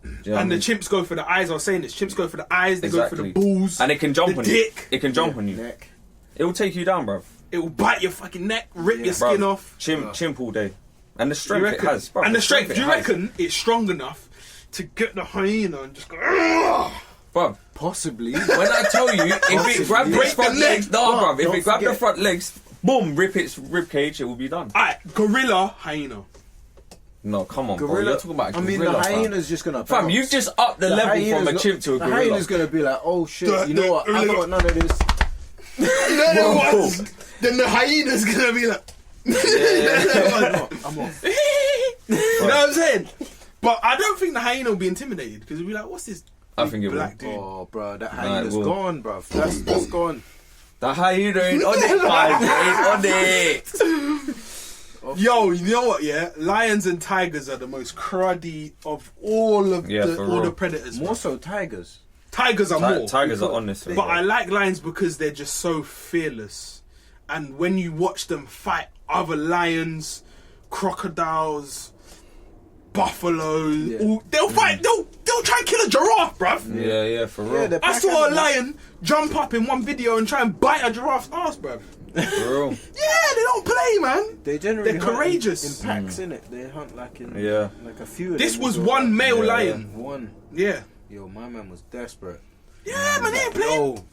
Do you know what I And the mean? chimps go for the eyes. I was saying this. Chimps go for the eyes. They go for Exactly. the balls. And it can jump the on dick. you. It can jump on you. Neck. It will take you down, bruv. It will bite your fucking neck, rip Yeah. your skin Bruv, off. Chimp all day. And the You strength it reckon? has. Bruv, And the strength. it Do you has. reckon it's strong enough to get the hyena and just go? "Ugh." Bruv, Possibly. when I tell you, if it grabbed Break its the front leg. legs, no, bruv. If Don't it grabbed the forget. front legs, boom, rip its rib cage, it will be done. Alright, gorilla, hyena. No, come on, bro. Gorilla. You're talking about a I mean, gorilla, the fam. hyena's just gonna. Fam, bounce. you've just upped the level from a chimp to a The gorilla. hyena's gonna be like, oh shit, The- you know what? I the- got none of this. No, what? Then the hyena's gonna be like. I'm off. You know what I'm saying? But I don't think the hyena will be intimidated because it'll be like, what's this? I think it black will. dude. Oh, bro, that it hyena's will. gone, bro. That's gone. The hyena ain't on it, man. It ain't on it. Yo, you know what? Yeah, lions and tigers are the most cruddy of all of Yeah, the for all real. the predators. More so tigers. Tigers are more. Tigers are on this. But I like lions because they're just so fearless. And when you watch them fight other lions, crocodiles, buffaloes, Yeah. they'll fight. They'll try and kill a giraffe, bruv. Yeah, for real. they're I pack saw a animals. lion jump up in one video and try and bite a giraffe's ass, bruv. For real. Yeah, they don't play, man. They generally They're hunt courageous. in packs, innit? They hunt like in Yeah. like a few. Of This them was as well. one male Yeah. lion. One. Yeah. Yo, my man was desperate. Yeah, man, they ain't playing.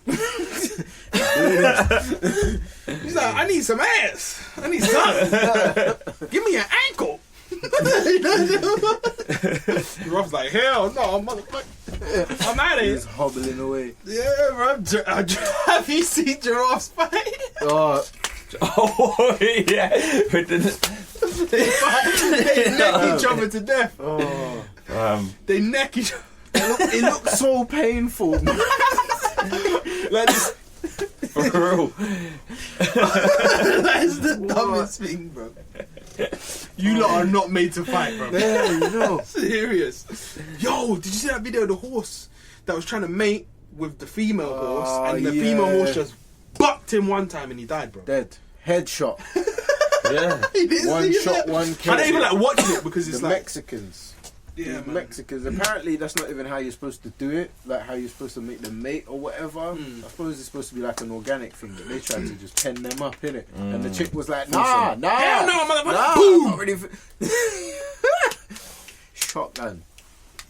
He's like, I need some ass. I need something. Give me an ankle. Ruff's like, hell no, motherfucker. I'm out of He's here. hobbling away. Yeah, bro. Have you seen giraffes fight? Oh, Oh, yeah. With They neck each other to death. oh. They neck each other. It looked so painful. Like this. For real. That's the dumbest thing, bro. You lot are not made to fight, bro. Yeah, you know. Serious. Yo, did you see that video of the horse that was trying to mate with the female horse, and the female horse just bucked him one time and he died, bro. Dead. Headshot. Yeah. He didn't One see shot, that. one kill. I don't even like watching it because it's The like, Mexicans. yeah, The man. Mexicans. Apparently, that's not even how you're supposed to do it. Like how you're supposed to make them mate or whatever. I suppose it's supposed to be like an organic thing, but they tried to just pen them up, innit? And the chick was like, nah, Hell no, motherfucker. nah, Boom. I'm not ready for... Shotgun.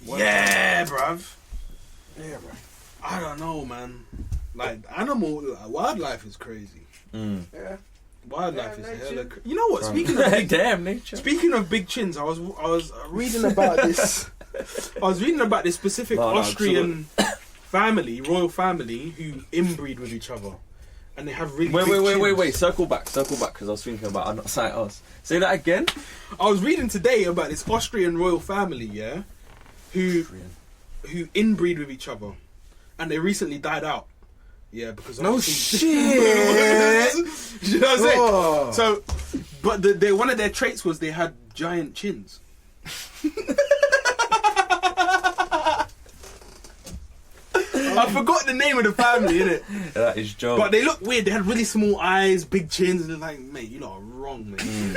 Yeah, bruv. Yeah, bruv. I don't know, man. Like wildlife is crazy. Yeah. Wildlife Yeah, is nature. hella crazy. You know what? Damn nature. Speaking of big chins, I was reading about this. I was reading about this specific No, Austrian family, royal family, who inbreed with each other, and they have really. big chins. Wait. Circle back, because I was thinking about something else. Say that again. I was reading today about this Austrian royal family, yeah, who inbreed with each other, and they recently died out. Yeah, because No obviously- shit. You know what I'm saying? Oh. So, but one of their traits was they had giant chins. I forgot the name of the family, innit? That is joke. But they look weird. They had really small eyes, big chins, and they're like, mate, you lot are wrong, mate.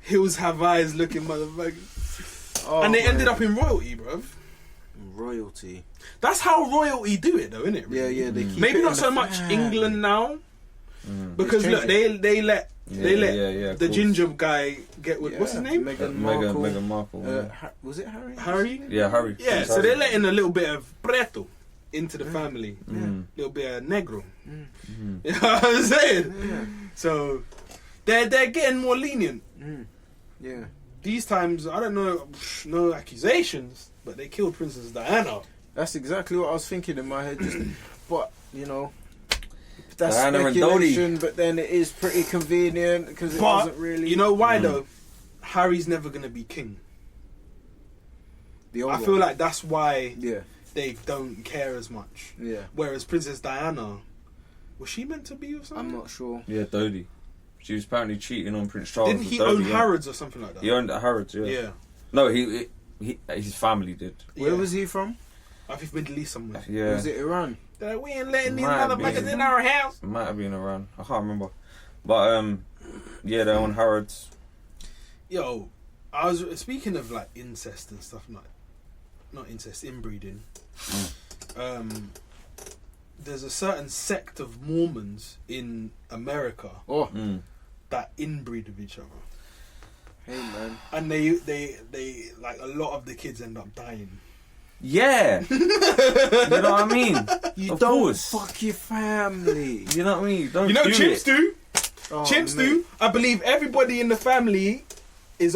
Hills have eyes looking motherfuckers. Oh, And they man. ended up in royalty, bruv. Royalty. That's how royalty do it, though, innit? Yeah, yeah. They keep Maybe it not in so the much family. England now, because It's look, they let yeah, the course. ginger guy get with what's his name? Meghan Markle. Meghan Markle. Yeah. Was it Harry? Harry. Yeah, Harry. Yeah, Prince so Harry. they're letting a little bit of preto into the family, Mm. little bit of negro. Mm. You know what I'm saying? Yeah. So they're getting more lenient. Yeah. These times, I don't know, no accusations, but they killed Princess Diana. That's exactly what I was thinking in my head. Just, but you know, that's Diana and speculation. But then it is pretty convenient because it But wasn't really. you know why though? Harry's never gonna be king. the old I feel one. like that's why Yeah. they don't care as much. Yeah. Whereas Princess Diana, was she meant to be or something? I'm not sure. Yeah, Dodie. She was apparently cheating on Prince Charles. Didn't with he Dodie, own yeah. Harrods or something like that? He owned Harrods, yeah. Yeah. No, his family did. Where Yeah. was he from? I think Middle East somewhere. Yeah. Was it Iran? We ain't letting these Might motherfuckers be. in our house. Might have been around. I can't remember. But yeah, they own Harrods. Yo, I was speaking of like incest and stuff, not incest, inbreeding. There's a certain sect of Mormons in America Oh, Mm. that inbreed with each other, hey man. and they like a lot of the kids end up dying. Yeah. You know what I mean? You Of don't course. fuck your family. You know what I mean? Don't You know, do chimps it. do. Oh, Chimps mate. do. I believe everybody in the family is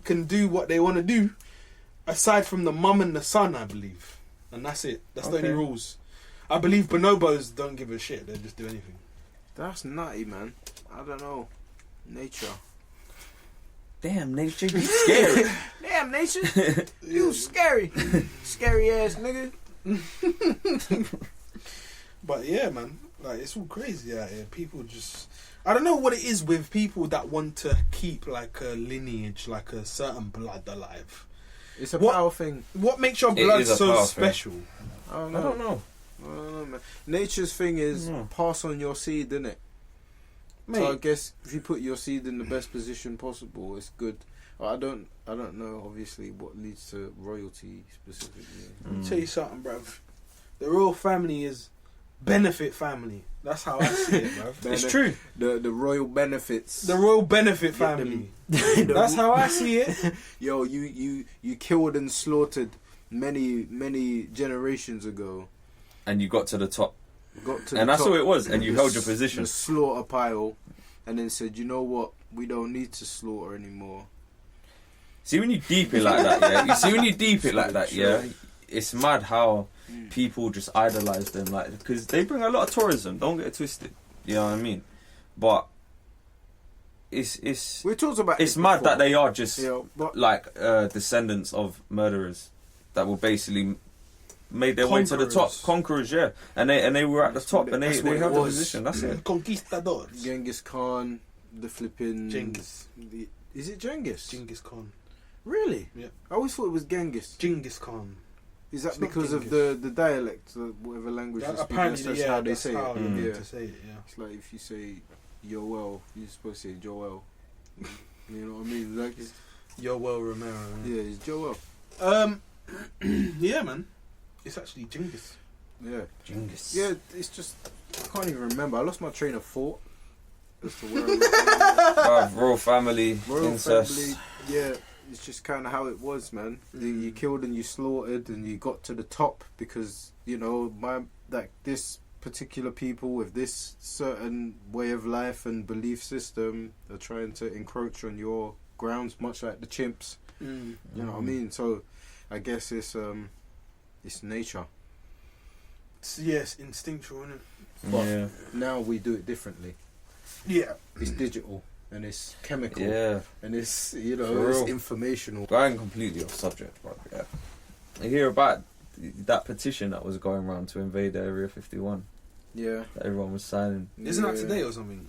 can do what they want to do, aside from the mum and the son, I believe, and that's it. That's the only Okay. rules. I believe bonobos don't give a shit. They just do anything. That's nutty, man. I don't know. Nature. Damn, nature, you scary. Damn, nature. You scary. Scary ass nigga. But yeah, man, like it's all crazy out here. People just, I don't know what it is with people that want to keep like a lineage, like a certain blood alive. It's a What- power thing. What makes your It blood is a so power thing. special? I don't I know. don't know. I don't know, man. Nature's thing is Mm. pass on your seed, innit? So I Mate, guess if you put your seed in the best position possible, it's good. I don't know, obviously, what leads to royalty specifically. let me tell you something, bruv. The royal family is benefit family. That's how I see it, bruv. It's true. The royal benefits. The royal benefit Get family. them- That's how I see it. Yo, you killed and slaughtered many generations ago. And you got to the top. Got to And the that's top, all it was. And you the held your s- position. The slaughter pile, and then said, you know what? We don't need to slaughter anymore. See when you deep it like that, yeah. You see when you deep it like that, yeah. It's mad how people just idolize them, like because they bring a lot of tourism. Don't get it twisted. You know what I mean? But it's We talked about it's it mad before. that they are just Yeah, but like descendants of murderers that were basically made their way to the top, conquerors, yeah. And they were at the top, and That's they what it held the was. position. That's it. Conquistadors. Genghis Khan, the flipping Genghis. Is it Genghis? Genghis Khan. Really? Yeah. I always thought it was Genghis. Genghis Khan. Is that It's not because of Genghis. the dialect, whatever language you speak? Apparently, That's yeah, how they that's say how it. you need Yeah. to say it. Yeah. It's like if you say Yoel, you're supposed to say Joel. You know what I mean? Like, Yoel Romero. yeah, it's Joel. Yeah, man. It's actually Genghis. Yeah. Genghis. Yeah, it's just I can't even remember. I lost my train of thought as to where I was. Royal family, Royal incest. family, yeah, it's just kind of how it was, man. You killed and you slaughtered and you got to the top because you know this particular people with this certain way of life and belief system are trying to encroach on your grounds, much like the chimps. You know what I mean? So, I guess it's nature. Yes, instinctual, isn't it? But Yeah. now we do it differently. Yeah. It's digital and it's chemical Yeah. and it's For it's real. informational. Going completely off subject, but yeah. I hear about that petition that was going around to invade Area 51 Yeah. that everyone was signing. Isn't that Yeah. today or something?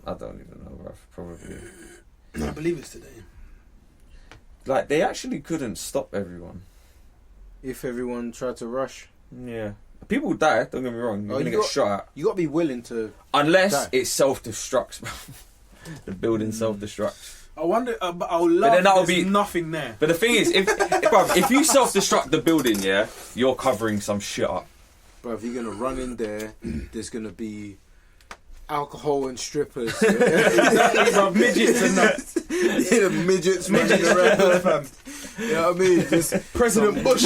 I don't even know, bruv. Probably. I believe it's today. Like, they actually couldn't stop everyone. If everyone tried to rush. Yeah. People die, don't get me wrong. You're Oh, gonna you get got- shot at. You got to be willing to. Unless die. it self-destructs. The building self-destructs. I wonder, but I'll love then that'll there's be- nothing there. But the thing is, if you self-destruct the building, yeah, you're covering some shit up. Bro, if you're gonna run in there, there's gonna be alcohol and strippers. Yeah, Midgets and that. the midgets running around. You know what I mean? Just President Bush.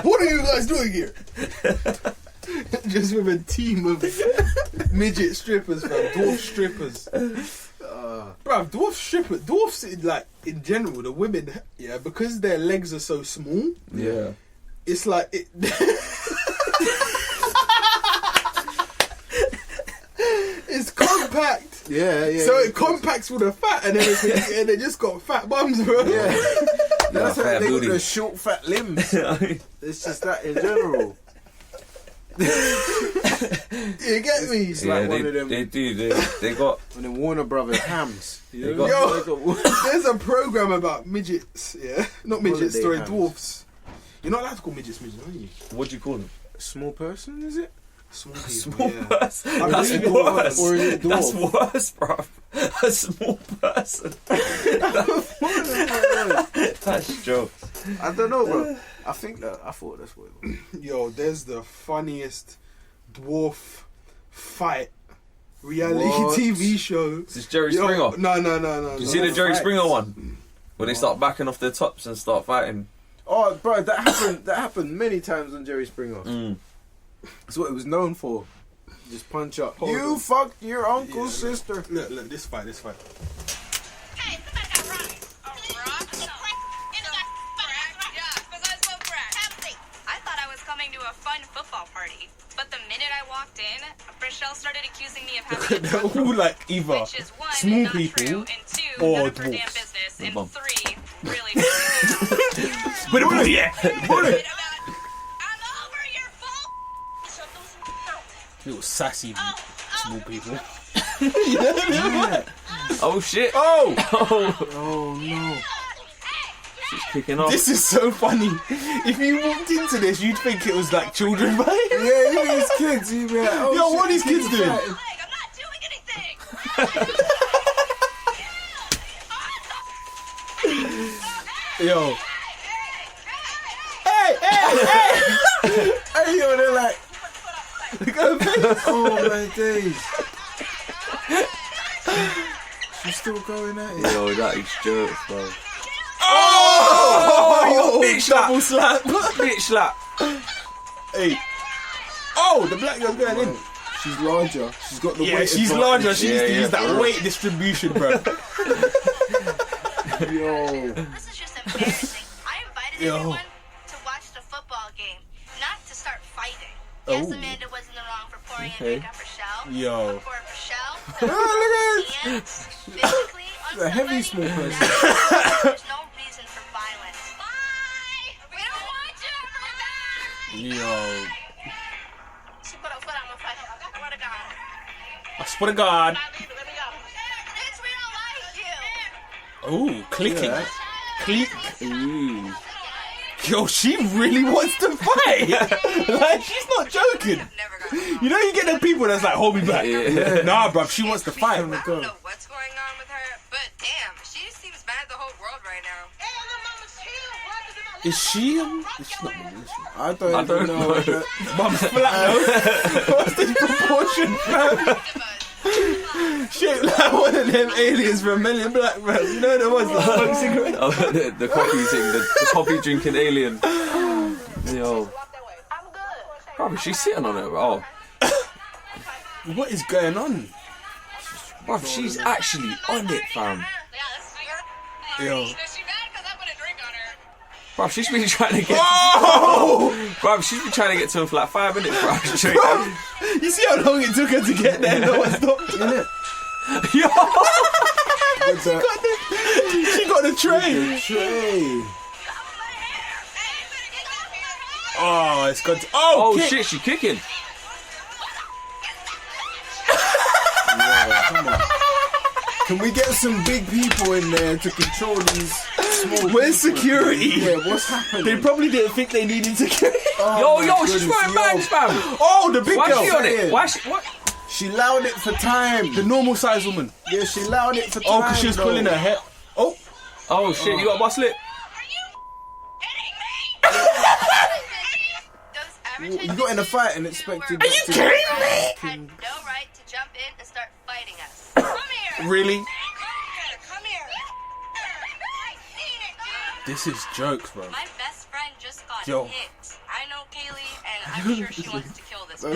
What are you guys doing here? Just with a team of midget strippers, fam. Dwarf strippers. Bruv, dwarfs, like, in general, the women, yeah, because their legs are so small, Yeah. it's like, it's compact. yeah. So it compacts with the fat, and then and they just got fat bums, bro. Yeah. That's fair how they got booty. the short, fat limbs. It's just that in general. You get me? It's like one of them. they do. They got. And then Warner Brothers hams. You know? Yo. There's a program about midgets, yeah? Not midgets, Holiday sorry, hams. dwarfs. You're not allowed to call midgets, are you? What do you call them? Small person, is it? Small people, Small yeah. person. I That's believe it worse. Or is it That's dwarf? worse, bro. A small person. That's jokes. I don't know, bro. I think that. I thought that's what it was. Yo, there's the funniest dwarf fight reality What? TV show. This is Jerry Yo, Springer. No. You see the Jerry Springer one? Where they start backing off their tops and start fighting. Oh, bro, that happened. That happened many times on Jerry Springer. Mm. That's what it was known for. Just punch up. Hold You on. fucked your uncle's sister. Look, this fight. Hey, somebody got rock. A rock? Yeah, because I smoke crack. I thought I was coming to a fun football party, but the minute I walked in, Rochelle started accusing me of having a They're drug all like either which is one, small not people true, and two, or none of her damn dwarfs. business, and Bum. three, really But yeah. I'm over your fault. Little sassy small people. Oh shit! Oh! Oh no. She's kicking off. This is so funny. If you walked into this, you'd think it was like children, right? Yeah, look at these kids. You'd be like, oh, Yo, shit, what are these kids doing? I'm not doing anything. Yo. Hey, yo, they're like, Look at her face. oh my days. She's still going at it. Yo, that is jokes, bro. Oh, Big slap. double slap. Bitch slap. Hey. Oh, the black girl's going in. She's larger. She's got the Yeah, weight she's advantage. larger. She needs to Yeah, use that yeah. weight distribution, bro. Yo. This is just embarrassing. I invited Yo. everyone to watch the football game, not to start fighting. Yes, Oh. Amanda was in the wrong for pouring Okay. in makeup Rochelle. Yo. But for Rochelle, look and physically on A heavy somebody, small person. there's no reason for violence. Bye! We don't want you ever back! Yo. She put her foot on my face. I swear to God. I swear to God. Bitch, we don't like you! Oh, clicking. Yeah. Click. Ooh. Yo, she really wants to fight. Like, she's not joking. Never got along. You know, you get the people that's like, hold me back. Yeah. Nah, bruv, she wants to fight. I don't know what's going on with her, but damn, she seems mad at the whole world right now. Is she? It's not. I don't I even don't know. know. Mum's flat, no? What's the proportion, fam? Shit, like one of them aliens from Men in Black, bro. You know the ones that smoke cigarettes? Oh, the coffee thing, the coffee drinking alien. Yo. Bro, she's sitting on it, bro. What is going on? Bro, she's actually on it, fam. Yo. Is she mad because I put a drink on her? Bro, she's been trying to get. Oh! Bro, she's been trying to get to him for like 5 minutes, bro. Straight. You see how long it took her to get there? No one stopped. Innit? Yo! With the She got the tray. tray. Oh, it's got. Oh kick. shit, she's kicking. Yeah, come on. Can we get some big people in there to control these small. Where's security? Yeah, what's happening? They probably didn't think they needed security. Oh, Yo, my she's goodness, throwing bags, fam. Oh, the big Why girl. is she on it? saying. Why she, what? She allowed it for time. The normal size woman. Yeah, she allowed it for time. Oh, because she was though. pulling her hair. Oh, Oh shit, you got a bus lip? You got in a fight and expected. Are you to- kidding me? Had no right to jump in and start fighting us. Come here. really? Come here. I seen it, dude. This is jokes, bro. My best friend just got Yo. hit. I know Kaylee, and I'm sure she wants to kill this man.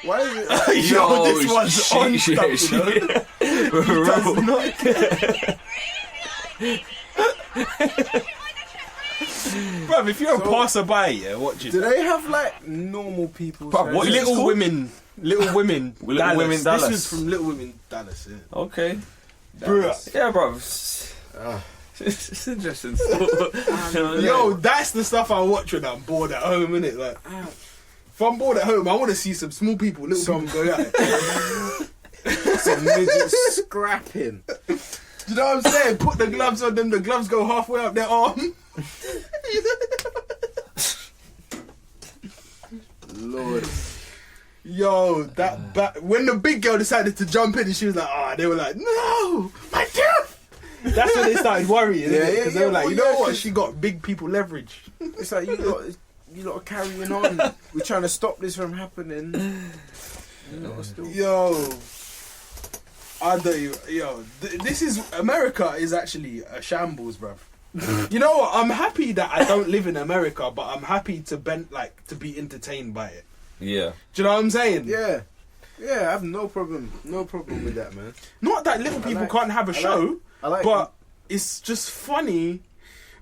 Why is it? Yo, this one's on stuff, you know? Bro, if you're a passerby, yeah, watching. Do they have like normal people? Bruv, what is this Little called? Women, Little Women, Little Dallas. Women Dallas. This is from Little Women Dallas. Yeah. Okay. Bro. Yeah, bro. It's interesting stuff. Yo, that's the stuff I watch when I'm bored at home, innit? Like, if I'm bored at home, I want to see some small people, little people go at it. Some midgets scrapping. Do you know what I'm saying? Put the gloves on them, the gloves go halfway up their arm. Lord. Yo, when the big girl decided to jump in and she was like, they were like, no, my tooth. That's when they started worrying, Yeah, because they yeah, were like, well, you know yeah, what? 'cause- She got big people leverage. It's like you lot are carrying on. We're trying to stop this from happening. You lot are still. Yo, I don't even. Yo, this is America is actually a shambles, bruv. You know what? I'm happy that I don't live in America, but I'm happy to be entertained by it. Yeah. Do you know what I'm saying? Yeah. Yeah, I have no problem with that, man. Not that little people can't have a show, I like but it's just funny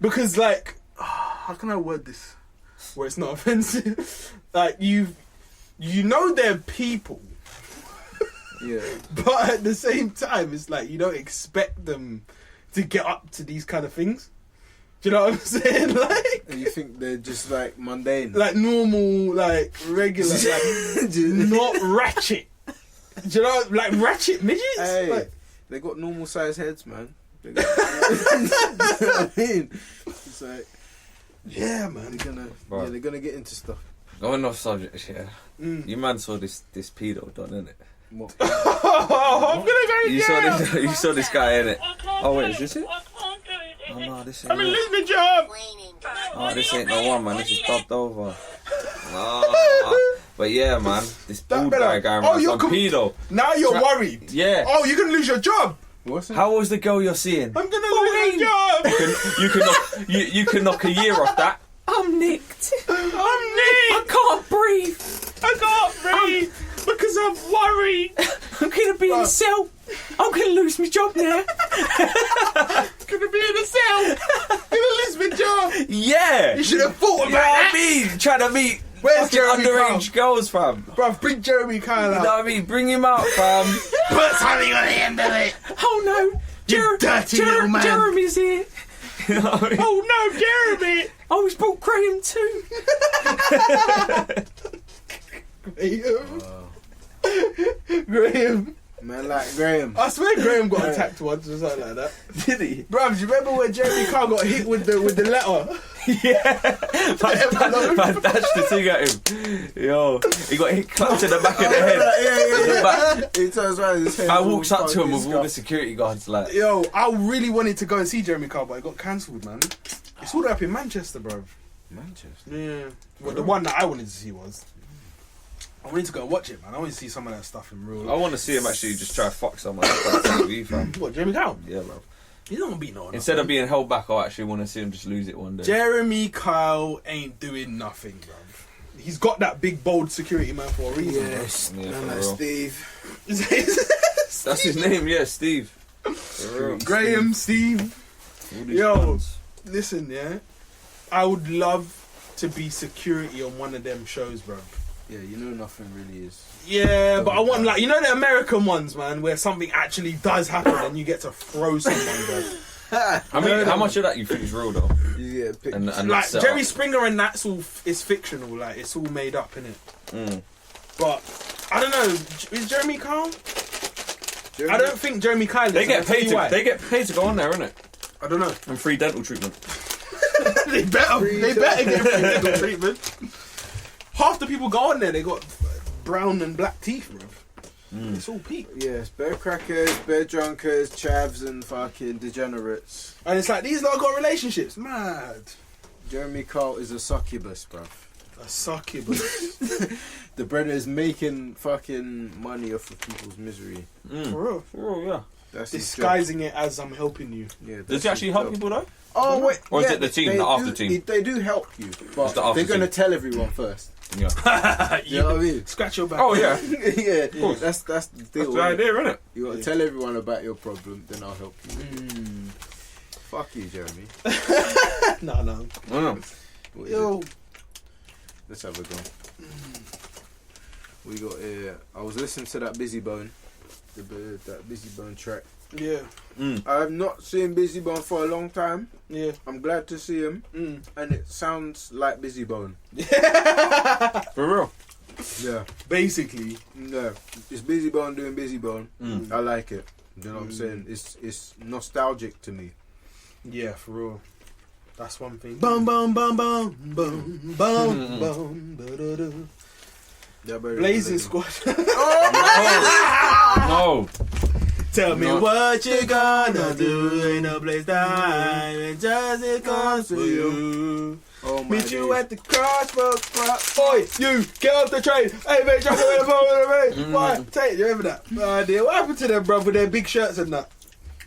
because, like, how can I word this where it's not offensive? Like, you know they're people, Yeah. but at the same time, it's like you don't expect them to get up to these kind of things. Do you know what I'm saying? Like, And you think they're just like mundane. like normal, like regular, like not ratchet. Do you know, like ratchet midgets? Hey, Like, they got normal size heads, man. They got, you know what I mean? It's like yeah, man. they're gonna get into stuff. Going off subject, yeah. You man saw this pedo done, innit? What? Oh, I'm gonna go down. You saw this guy, innit? Oh wait, is this it? Oh no, this ain't I'm gonna it. lose my job. Oh, this ain't the one, man. This is dubbed over. Oh, but yeah, man. This bald guy going around some pedo. Now you're worried. Yeah. Oh, you're gonna lose your job. What's that? How old's the girl you're seeing? I'm gonna lose my job. You can knock a year off that. I'm nicked. I can't breathe. I can't breathe because I'm worried. I'm gonna be in a cell. I'm gonna lose my job now. Gonna be in a cell. Gonna lose my job. Yeah. You should have thought about You know what that. I mean? Trying to meet Where's fucking Jeremy underage girls, fam. Bruv, bring Jeremy Kyle You out. know what I mean? Bring him out, fam. Put something on the end of it. Oh no, You dirty little man. Jeremy's here. You know what I mean? Oh no, Jeremy. Oh, he's brought Graham too. Graham. Man, like Graham. I swear Graham got attacked once or something like that. Did he? Bruv, do you remember when Jeremy Kyle got hit with the letter? Yeah. Man dashed the thing at him. Yo, he got hit clapped in the back of the head. The back. He turns around his head. I walks up to him with all the security guards like, Yo, I really wanted to go and see Jeremy Kyle, but it got cancelled, man. It's all the way up in Manchester, bruv. Manchester. Yeah. Well, the one that I wanted to see was. I wanted to go and watch it, man. I want to see some of that stuff in real I life. want to see him actually just try to fuck someone on TV, fam. What, Jeremy Kyle? Yeah, bro. He don't beat no one. Instead of being held back, I actually want to see him just lose it one day. Jeremy Kyle ain't doing nothing, bruv. He's got that big, bold security man for a reason, Yes. Yeah, Man, for like real. Steve. bruv. That's his name, yeah, Steve. For real. Graham, Steve. All these Yo. cunts. Listen, yeah. I would love to be security on one of them shows, bruv. Yeah, you know nothing really is. Yeah, but I want, like, you know the American ones, man, where something actually does happen and you get to throw someone, bro. I mean, how much of that you think is real though? You get picked. And Like, set Jerry up? Springer and that's all, it's fictional, like, it's all made up, innit? Mm. But, I don't know, is Jeremy Kyle? I don't think Jeremy Kyle. They get paid to go on there, innit? I don't know. And free dental treatment. They better get free dental treatment. Half the people go on there, they got brown and black teeth, bro. It's all peak. Yes, bear crackers, bear drunkers, chavs, and fucking degenerates. And it's like, these lot got relationships. Mad. Jeremy Kyle is a succubus, bruv. A succubus. The brother is making fucking money off of people's misery. For real, yeah. That's his disguising it as I'm helping you. job. Yeah, Does he actually help people though? Oh wait, Or is it the team, the after team? They do help you, but the after they're gonna team. tell everyone first. Yeah. You know what I mean? Scratch your back. Oh yeah. Yeah, that's the deal. That's the idea, isn't it? You gotta tell everyone about your problem, then I'll help you. Fuck you, Jeremy. No. What is Yo. it? Let's have a go. We got I was listening to that Busy Bone, that Busy Bone track. Yeah. I have not seen Busy Bone for a long time. Yeah. I'm glad to see him, and it sounds like Busy Bone. For real. Yeah, Basically. yeah. It's Busy Bone doing Busy Bone. I like it. You know what I'm saying? It's nostalgic to me. Yeah, for real. That's one thing. Boom, boom, boom, boom, boom, boom, boom, da-da-da. Yeah, Blazing Squad. No. Tell me what you gonna do in a place time and just it comes to you. Oh my Meet you days. at the crossroads. Oi, you get off the train. Hey, mate, jump away the phone with the What? Take, you remember that? Oh, dear. What happened to them, bruv, with their big shirts and that?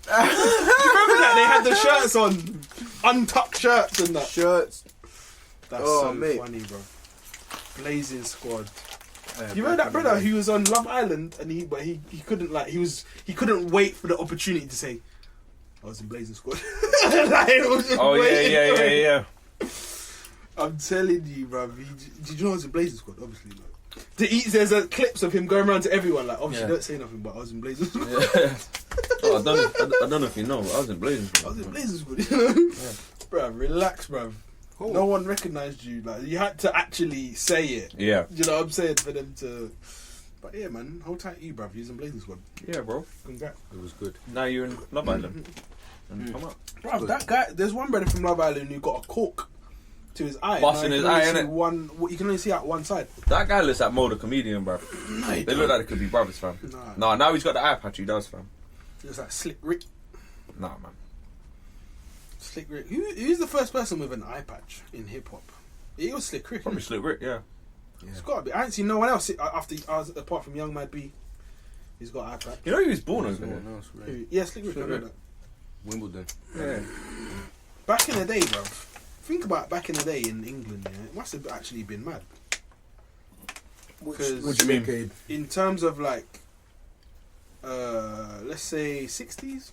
You remember that? They had the shirts on, untucked shirts and that. Shirts. That's Oh, so mate. funny, bro. Blazing Squad. Yeah, You remember that back in brother the day. who was on Love Island and he couldn't he couldn't wait for the opportunity to say I was in Blazing Squad. Like, it was just Oh waiting for it. yeah. I'm telling you, bruv. Did you know I was in Blazing Squad? Obviously, like. There's clips of him going around to everyone like, obviously, don't say nothing, but I was in Blazing Squad. Oh, I don't know if you know, but I was in Blazing. I was in Blazing Squad, you know? Bruv, relax, bruv. Cool. No one recognised you. Like, you had to actually say it. Yeah. You know what I'm saying? For them to. But yeah, man, hold tight to you, bruv. You're in Blazing Squad. Yeah, bro. Congrats. It was good. Now you're in Love Island. And come up. Bruv, that guy, there's one brother from Love Island who got a cork to his eye. Busting Now, his you can eye, only see innit? you can only see out one side. That guy looks like Mo the comedian, bro. No, he They look like they could be brothers, fam. Nah. Nah, now he's got the eye patch, he does, fam. It's like Slick Rick. Nah, man. Slick Rick. Who's the first person with an eye patch in hip hop? It was Slick Rick. Probably innit? Slick Rick, yeah. It's got to be. I ain't seen no one else apart from Young Mad B. He's got an eye patch. You know he was born over here? Someone else, right? Yeah, Slick Rick. I Slick know Rick. that. Wimbledon. Yeah. Back in the day, bro. Think about back in the day in England. Yeah, it must have actually been mad. Which Because do you mean? decade? in terms of like, let's say 60s.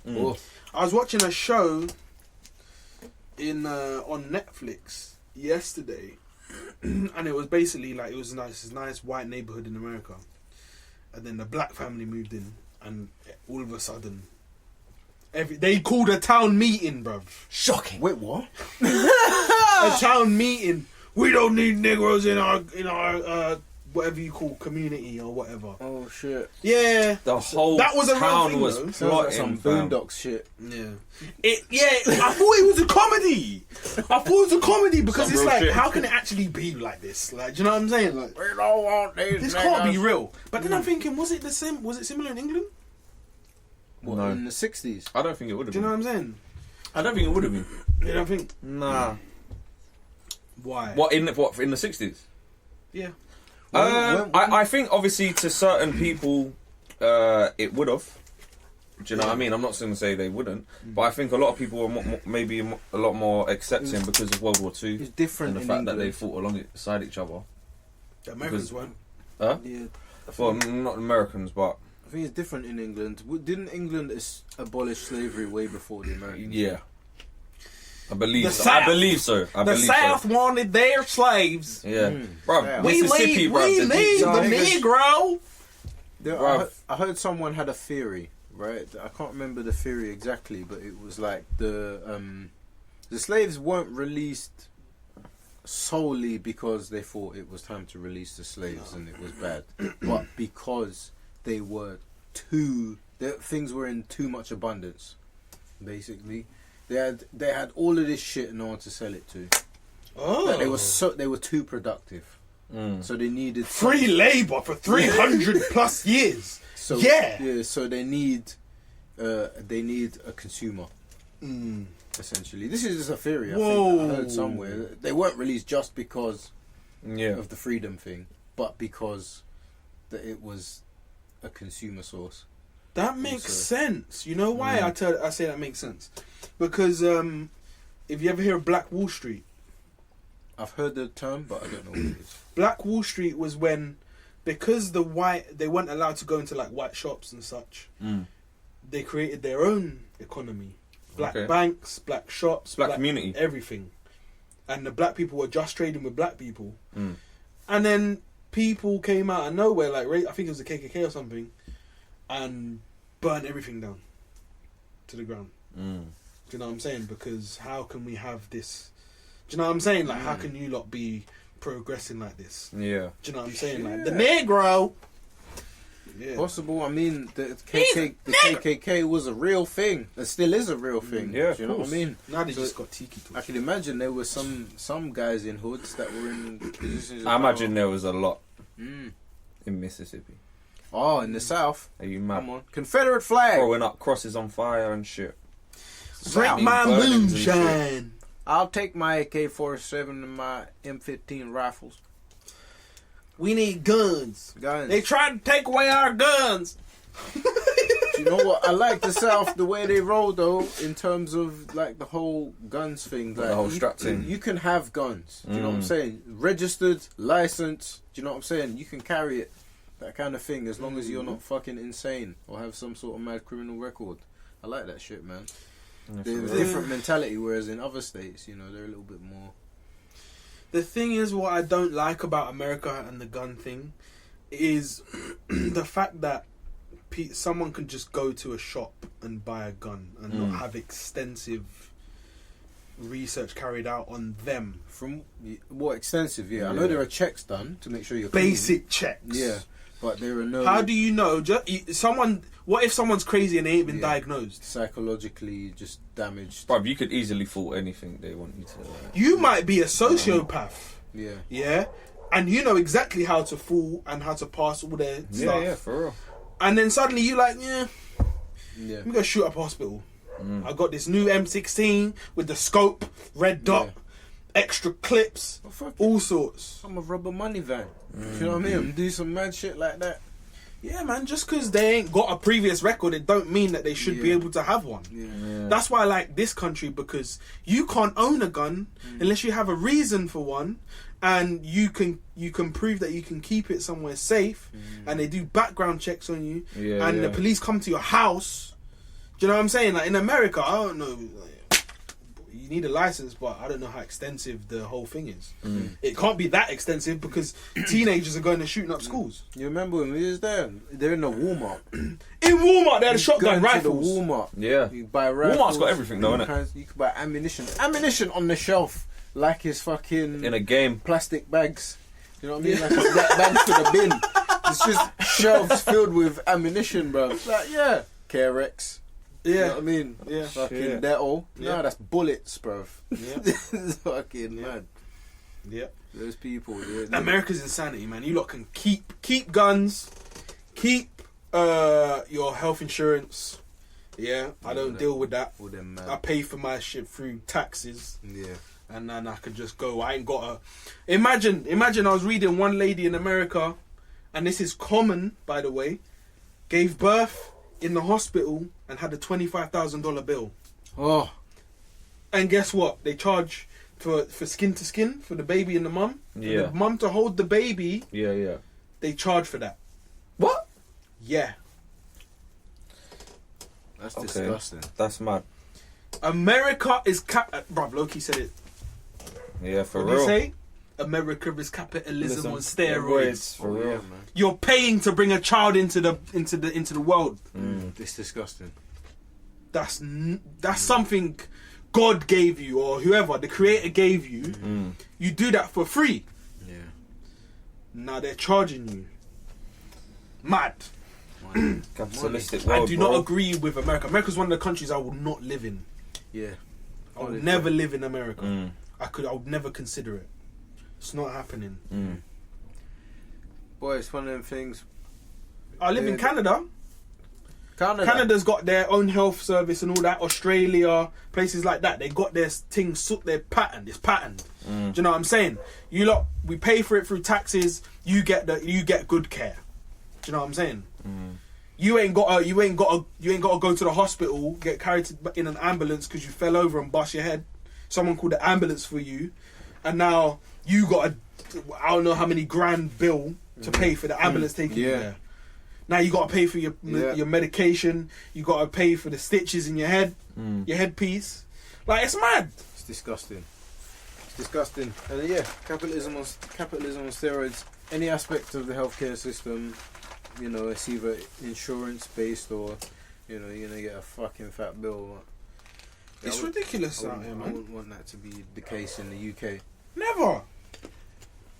Oh, I was watching a show on Netflix yesterday, and it was basically like it was this nice white neighborhood in America, and then the black family moved in, and all of a sudden, they called a town meeting, bruv. Shocking. wait, what? A town meeting. We don't need Negroes in our whatever you call community or whatever. Oh shit! Yeah, The whole that was a real town thing, was though. Sounds like plotting, some fam. Boondocks shit. yeah. I thought it was a comedy. I thought it was a comedy because Some it's real like, shit. how can it actually be like this? Like, do you know what I'm saying? Like, We don't want these. this can't be real. But then I'm thinking, was it the same? Was it similar in England? What, No. in the 60s? I don't think it would have Do you know been. what I'm saying? I don't think it would have been. You don't think? Nah. Why? What in the 60s? Yeah. I think obviously to certain people it would have. Do you know what I mean? I'm not going to say they wouldn't, but I think a lot of people were maybe a lot more accepting because of World War II It's different and the in fact that England. they fought alongside each other. The Americans Because- weren't. Huh? Yeah, Well, not Americans, but I think it's different in England. Didn't England abolish slavery way before the Americans? yeah. I believe The so. South. I believe so. I The believe South wanted their slaves. So. Yeah. Yeah. Bruv, We Mississippi, leave bruv. the niggas- Negro. There, I heard someone had a theory, right? I can't remember the theory exactly, but it was like the slaves weren't released solely because they thought it was time to release the slaves and it was bad, but because they were things were in too much abundance. Basically, they had all of this shit and no one to sell it to. Oh, Like they were too productive. So they needed free labor for 300 plus years. So yeah. So they need a consumer. Essentially, this is just a theory. I think I heard somewhere they weren't released just because of the freedom thing, but because that it was a consumer source. That makes sense. You know why I say that makes sense? Because if you ever hear of Black Wall Street, I've heard the term, but I don't know what it is. Black Wall Street was when, because they weren't allowed to go into like white shops and such, they created their own economy. Black banks, black shops, black community, everything. And the black people were just trading with black people. And then people came out of nowhere, like I think it was the KKK or something, and burnt everything down to the ground. Do you know what I'm saying? Because how can we have this? Do you know what I'm saying? Like, how can you lot be progressing like this? Yeah. Do you know what I'm saying? Like, the Negro. Yeah. Possible. I mean, the KKK was a real thing. It still is a real thing. Yeah, do you know what I mean? Now they just got tiki talk. I can imagine there were some guys in hoods that were in positions. I imagine there was a lot in Mississippi. Oh, in the South. Are you mad? Come on, Confederate flag. Throwing up crosses on fire and shit. Drink my moonshine. I'll take my AK-47 and my M15 rifles. We need guns. They tried to take away our guns. You know what? I like the South, the way they roll, though, in terms of like the whole guns thing. Like, the whole strap thing. You can have guns. Do you know what I'm saying? Registered, licensed. Do you know what I'm saying? You can carry it. That kind of thing, as long as you're not fucking insane or have some sort of mad criminal record. I like that shit, man. There's a different mentality, whereas in other states, you know, they're a little bit more. The thing is, what I don't like about America and the gun thing is the fact that someone can just go to a shop and buy a gun and not have extensive research carried out on them. From what extensive? Yeah, I know there are checks done to make sure you're basic clean. checks. Yeah, but there are no. How do you know? What if someone's crazy and they ain't been diagnosed? Psychologically, just damaged. Bruv, you could easily fool anything they want you to. You might be a sociopath. Yeah. Yeah, and you know exactly how to fool and how to pass all their stuff. Yeah, for real. And then suddenly you like, yeah. I'm gonna shoot up a hospital. I got this new M16 with the scope, red dot, extra clips, all sorts. I'm a rubber money van. You know what I mean? I'm do some mad shit like that. Yeah, man. Just because they ain't got a previous record, it don't mean that they should be able to have one. Yeah. That's why I like this country, because you can't own a gun unless you have a reason for one, and you can prove that you can keep it somewhere safe, and they do background checks on you, and the police come to your house. Do you know what I'm saying? Like in America, I don't know. You need a license, but I don't know how extensive the whole thing is. It can't be that extensive because teenagers are going and shooting up schools. You remember when we was there? They're in the Walmart. In Walmart, they had shotgun rifles. To the Walmart. Yeah. You buy rifles. Walmart's got everything though, innit? You can buy ammunition. Ammunition on the shelf, like it's fucking in a game. Plastic bags. You know what I mean? Like a black bag for the bin. It's just shelves filled with ammunition, bro. Like Carex. You know what I mean? Yeah. Fucking Detto. Yeah. No, that's bullets, bruv. Yeah. It's fucking mad. Yeah. Those people. America's insanity, man. You lot can keep guns, keep your health insurance. Yeah, I don't deal with that. All them mad. I pay for my shit through taxes. Yeah. And then I could just go. I ain't got a. Imagine I was reading one lady in America, and this is common, by the way, gave birth in the hospital and had a $25,000 bill. Oh. And guess what? They charge for skin to skin for the baby and the mum. Yeah. For the mum to hold the baby. Yeah. They charge for that. What? Yeah. That's disgusting. That's mad. America is bruv, Loki said it. Yeah, for what real. What did he say? America is capitalism on steroids. For real. Man. You're paying to bring a child into the world. It's disgusting. That's something God gave you, or whoever the creator gave you. You do that for free. Yeah. Now they're charging you. Mad. Capitalistic I world, do bro. not agree with America. America's one of the countries I will not live in. Yeah. I would never live in America. Mm. I would never consider it. It's not happening. Boy, it's one of them things. I live in Canada. Canada. Canada's got their own health service and all that. Australia, places like that, they got their things. They're patterned. It's patterned. Do you know what I'm saying? You lot, we pay for it through taxes. You get good care. Do you know what I'm saying? You ain't got to go to the hospital, get carried in an ambulance because you fell over and bust your head. Someone called the ambulance for you, and now you got I don't know how many grand bill to pay for the ambulance taking you there. Now you got to pay for your medication. You got to pay for the stitches in your head, your headpiece. Like, it's mad. It's disgusting. It's disgusting. And yeah, capitalism on steroids. Any aspect of the healthcare system, you know, it's either insurance based or, you know, you're gonna get a fucking fat bill. It's ridiculous out here, I man. wouldn't want that to be the case in the UK. Never.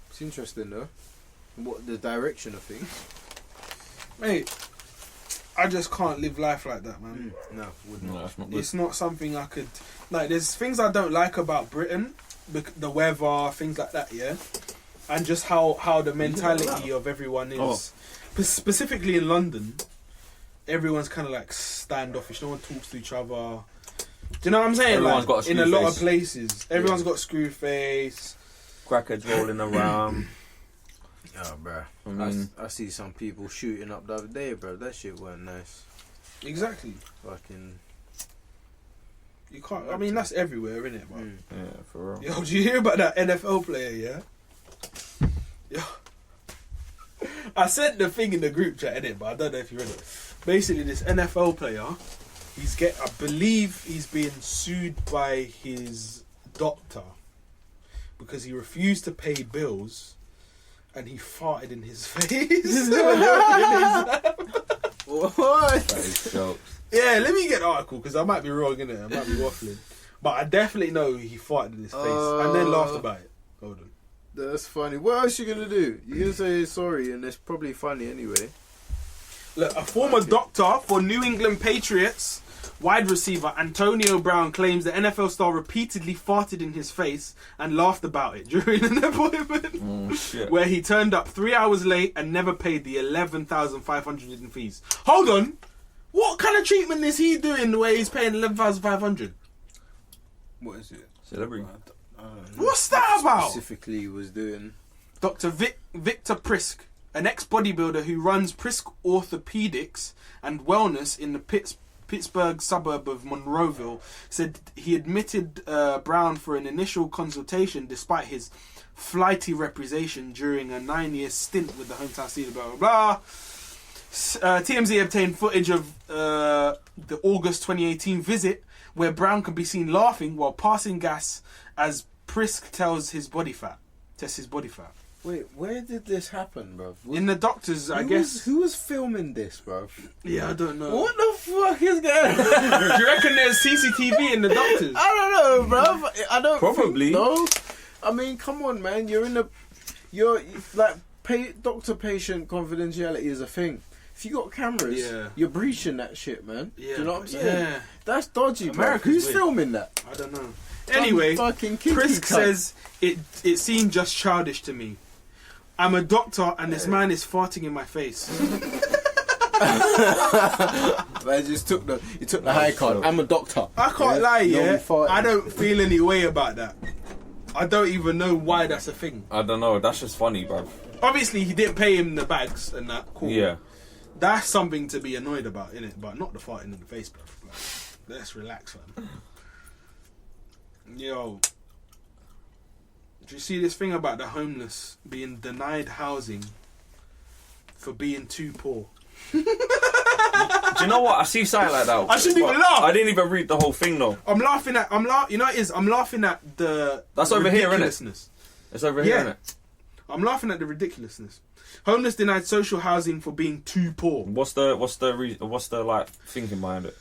It's interesting though. What the direction of things? Mate, I just can't live life like that, man. No, would not. No, that's not good. It's not something I could... Like, there's things I don't like about Britain. The weather, things like that, yeah? And just how the mentality of everyone is. Specifically in London, everyone's kind of like standoffish. No one talks to each other. Do you know what I'm saying? Everyone's got a in screw a lot face. of places. Everyone's got screw face. Crackheads rolling around. Oh, bro. I mean, I see some people shooting up the other day, bro. That shit weren't nice. Exactly. Fucking. You can't... I mean, that's everywhere, innit? But yeah, for real. yo, did you hear about that NFL player, yeah? Yo. I sent the thing in the group chat, innit? But I don't know if you read it. Basically, this NFL player, I believe he's being sued by his doctor because he refused to pay bills and he farted in his face. What? That is jokes. Yeah, let me get the article because I might be wrong, innit? I might be waffling. But I definitely know he farted in his face and then laughed about it. Hold on. That's funny. What else you gonna do? You gonna say sorry, and it's probably funny anyway. Look, a former doctor for New England Patriots wide receiver Antonio Brown claims the NFL star repeatedly farted in his face and laughed about it during an appointment where he turned up 3 hours late and never paid the $11,500 in fees. Hold on, what kind of treatment is he doing where he's paying $11,500? What is it? Celebrity. What's that about? Specifically, was doing. Dr. Victor Prisk, an ex-bodybuilder who runs Prisk Orthopedics and Wellness in the Pittsburgh suburb of Monroeville, said he admitted Brown for an initial consultation despite his flighty reputation during a 9-year stint with the hometown Steelers, blah, blah, blah. TMZ obtained footage of the August 2018 visit where Brown can be seen laughing while passing gas as Prisk tests his body fat. Wait, where did this happen, bro? In the doctors, I guess. Who was filming this, bro? Yeah, I don't know. What the fuck is going on? Do you reckon there's CCTV in the doctors? I don't know, bro. I don't Probably. No. I mean, come on, man. You're like, doctor-patient confidentiality is a thing. If you got cameras, you're breaching that shit, man. Yeah, Do you know what I'm saying? yeah. That's dodgy, bro. America's Who's weird. filming that? I don't know. Anyway, fucking kinky Prisk cunt. says it seemed just childish to me. I'm a doctor and this man is farting in my face. I just took the high card. I'm a doctor. I can't lie, yeah. farting. I don't feel any way about that. I don't even know why that's a thing. I don't know. That's just funny, bro. Obviously, he didn't pay him the bags and that. Cool. Yeah. That's something to be annoyed about, innit? But not the farting in the face, bro. Like, let's relax, man. Yo. Do you see this thing about the homeless being denied housing for being too poor? Do you know what? I see something like that. I shouldn't even laugh. I didn't even read the whole thing though. You know what it is? I'm laughing at the That's over here, innit? ridiculousness. It's over here, Yeah. innit? I'm laughing at the ridiculousness. Homeless denied social housing for being too poor. What's the like thinking behind it?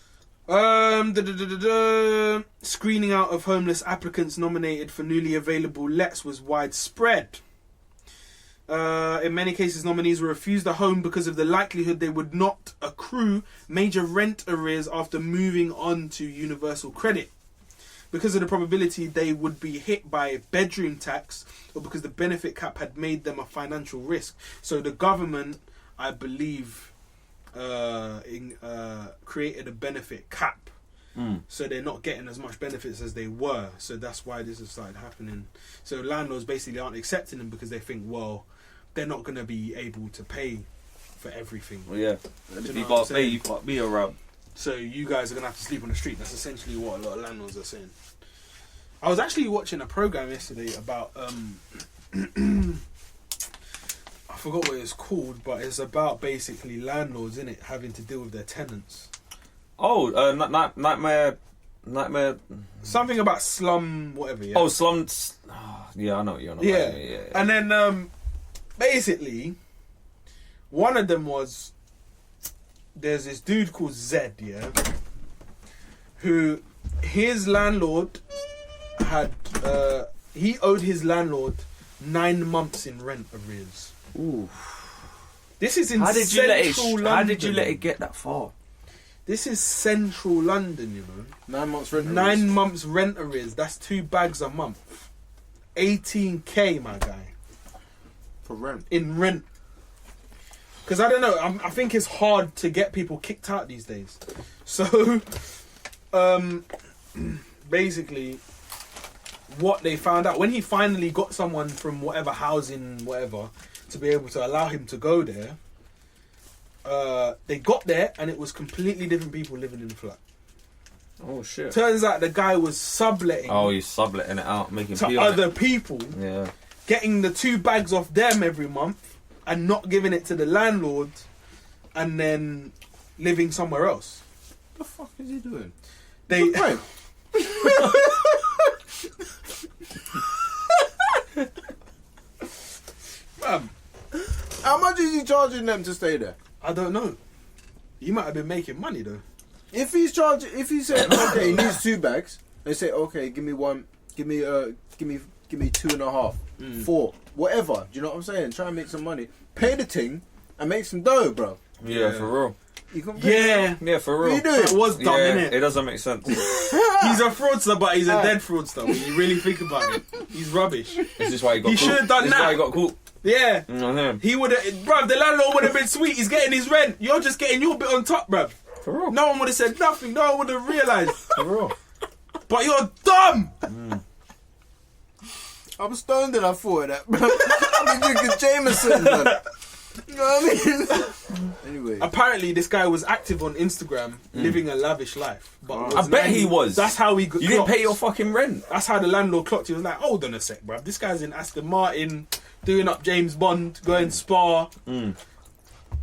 Screening out of homeless applicants nominated for newly available lets was widespread. In many cases, nominees were refused a home because of the likelihood they would not accrue major rent arrears after moving on to universal credit, because of the probability they would be hit by bedroom tax, or because the benefit cap had made them a financial risk. So the government, I believe, created a benefit cap. So they're not getting as much benefits as they were. So that's why this has started happening. So landlords basically aren't accepting them because they think, well, they're not going to be able to pay for everything. Well, yeah. Do If know you what I'm can't pay, saying? you can't be around. So you guys are going to have to sleep on the street. That's essentially what a lot of landlords are saying. I was actually watching a program yesterday about I forgot what it's called, but it's about basically landlords, innit, having to deal with their tenants. Oh, nightmare. Something about slum, whatever. Yeah. Oh, slums. Oh, yeah, I know what you're on. Yeah. Yeah. And then basically, one of them was, there's this dude called Zed, yeah, who his landlord had he owed his landlord 9 months in rent arrears. Ooh. This is in How did you London. How did you let it get that far? This is central London, you know. 9 months rent. 9 months rent arrears. That's 2 bags a month. 18k, my guy, for rent. in rent. Because I don't know. I think it's hard to get people kicked out these days. So, basically, what they found out when he finally got someone from whatever housing, whatever, to be able to allow him to go there. They got there and it was completely different people living in the flat. Oh shit. Turns out the guy was subletting Oh, he's subletting it out, making to pee on other it. people, Yeah. getting the 2 bags off them every month and not giving it to the landlord, and then living somewhere else. What the fuck is he doing? They Right. How much is he charging them to stay there? I don't know. You might have been making money though. If he's charging, if he said okay, he needs 2 bags, they say okay, give me 1, give me 2.5, 4, whatever. Do you know what I'm saying? Try and make some money, pay the thing, and make some dough, bro. Yeah, for real. You can pay Yeah, For What real. are you doing? it was dumb, Yeah, innit? it doesn't make sense. He's a fraudster, but he's a dead fraudster. When you really think about it, he's rubbish. Is this why he got He caught? should've done This is that. why he got caught. Yeah, Mm-hmm. he would have, bruv. The landlord would have been sweet. He's getting his rent. You're just getting your bit on top, bruv. For real. No one would have said nothing. No one would have realised. For real. But you're dumb. I was stoned and I thought of that, bro. I'm drinking Jameson, man. You know what I mean? Anyway, Apparently, this guy was active on Instagram, living a lavish life. But I bet he was. That's how he got. You didn't pay your fucking rent. That's how the landlord clocked. He was like, "Hold on a sec, bruv. This guy's in Aston Martin, doing up James Bond, going spa.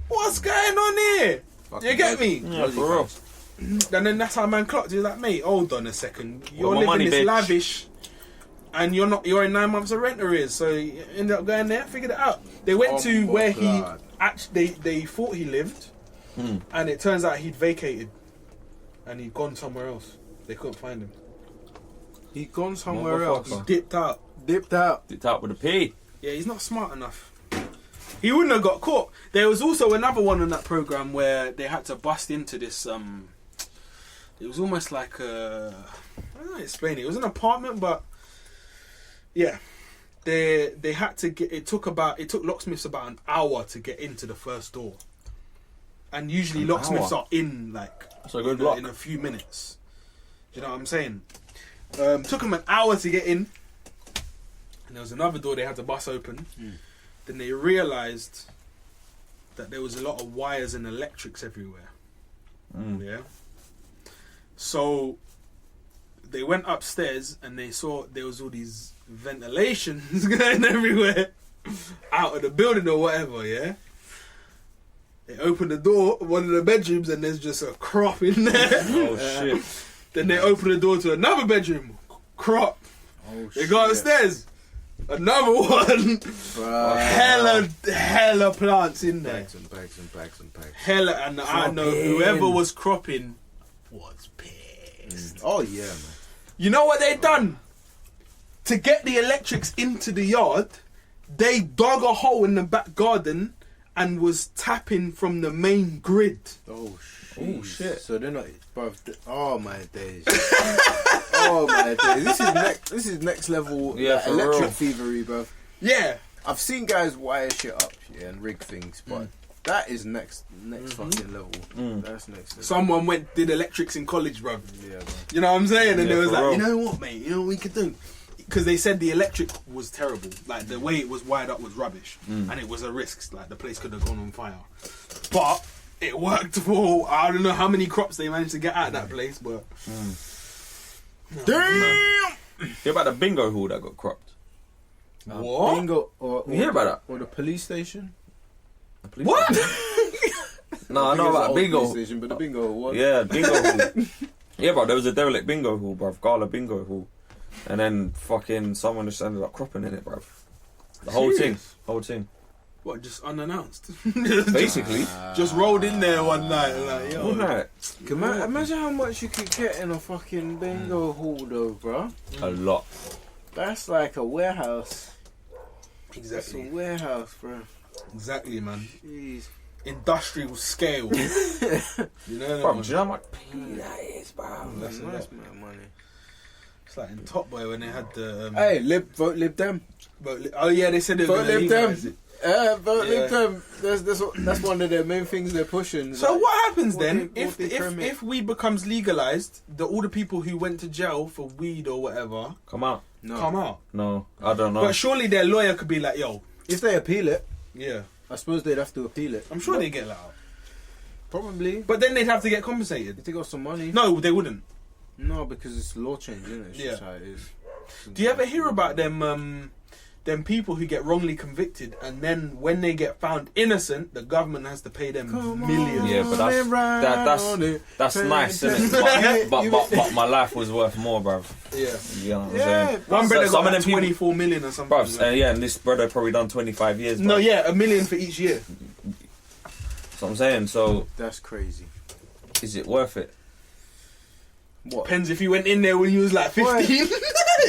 What's going on here? You get me?" Yeah, for real. And then that's how man clocked. He was like, "Mate, hold on a second. You're my living money, this bitch." lavish, and you're not. You're in 9 months of rent arrears. So you ended up going there, figured it out. They went Oh to my where God. he actually they thought he lived, and it turns out he'd vacated, and he'd gone somewhere else. They couldn't find him. he gone somewhere else. He dipped out. Dipped out. Dipped out with a P. Yeah, he's not smart enough. He wouldn't have got caught. There was also another one on that program where they had to bust into this. It was almost like I don't know how to explain it. It was an apartment, but yeah, they had to get. It took locksmiths about an hour to get into the first door, and usually locksmiths hour? are in like So a good block. in a few minutes. Do you know what I'm saying? Took them an hour to get in, and there was another door they had to bust open. Then they realised that there was a lot of wires and electrics everywhere. Yeah. So they went upstairs and they saw there was all these ventilations going everywhere out of the building or whatever, yeah? They opened the door of one of the bedrooms and there's just a crop in there. Oh shit. Then they opened the door to another bedroom, crop. Oh, They go upstairs, another one. Hella plants in there. Bags and bags and bags and bags. Hella, and I know whoever was cropping was pissed. Oh yeah, man. You know what they done? To get the electrics into the yard, they dug a hole in the back garden and was tapping from the main grid. Oh Oh, shit. So they're not, bruv. Oh my days. Oh my days. This is next level. Yeah, like, for electric real. thievery, bruv. Yeah. I've seen guys wire shit up, and rig things, but that is next fucking level. That's next level. Someone did electrics in college, bro. Yeah, man. You know what I'm saying? And Yeah, they was for like, real. you know what, mate? You know what we could do? Because they said the electric was terrible. Like, the way it was wired up was rubbish. And it was a risk. Like, the place could have gone on fire. But it worked for, I don't know how many crops they managed to get out of that place, but... Damn! Hear about the bingo hall that got cropped? What? Bingo, or You hear about or the police station? What? No, I know about Police bingo. station, but the bingo one. Yeah, bingo hall. Yeah, bro, there was a derelict bingo hall, bruv. Gala bingo hall. And then fucking someone just ended up cropping in it, bruv. The whole thing. Serious? Whole thing. What, just unannounced? Basically. Just rolled in there one night and like, yo. Alright. Imagine how much you could get in a fucking bingo hall, though, bro. A lot. That's like a warehouse. That's a Exactly. warehouse, bro. Exactly, man. Jeez. Industrial scale. You know Bro, that, do you know how much P that is, bro? That's a Nice lot. amount of money. It's like in Top Boy when they had the... Hey, vote Lib Dem. oh yeah, they said they were Vote going to Lib Dem. legalise it. Vote Yeah. Lib Dem. That's one of their main things they're pushing. So Like, what happens what then they- what they term it. if weed becomes legalised, all the people who went to jail for weed or whatever Come out. No. come out? No, I don't know. But surely their lawyer could be like, yo, If they appeal it, yeah. I suppose they'd have to appeal it. I'm sure they get let out. Probably. But then they'd have to get compensated. If they got some money. No, they wouldn't. No, because it's law change, isn't it? It's just Yeah. how it is. Do you ever hear about them people who get wrongly convicted and then when they get found innocent, the government has to pay them millions? Yeah, but that's nice, isn't it? But my life was worth more, bruv. Yeah. You know what I'm Yeah, saying? One brother Some got of like them people- 24 million or something. Bruv, yeah, and this brother probably done 25 years. No, bruv. yeah, $1 million for each year. That's what I'm saying. So, That's crazy. is it worth it? What? Depends if you went in there when you was like 15.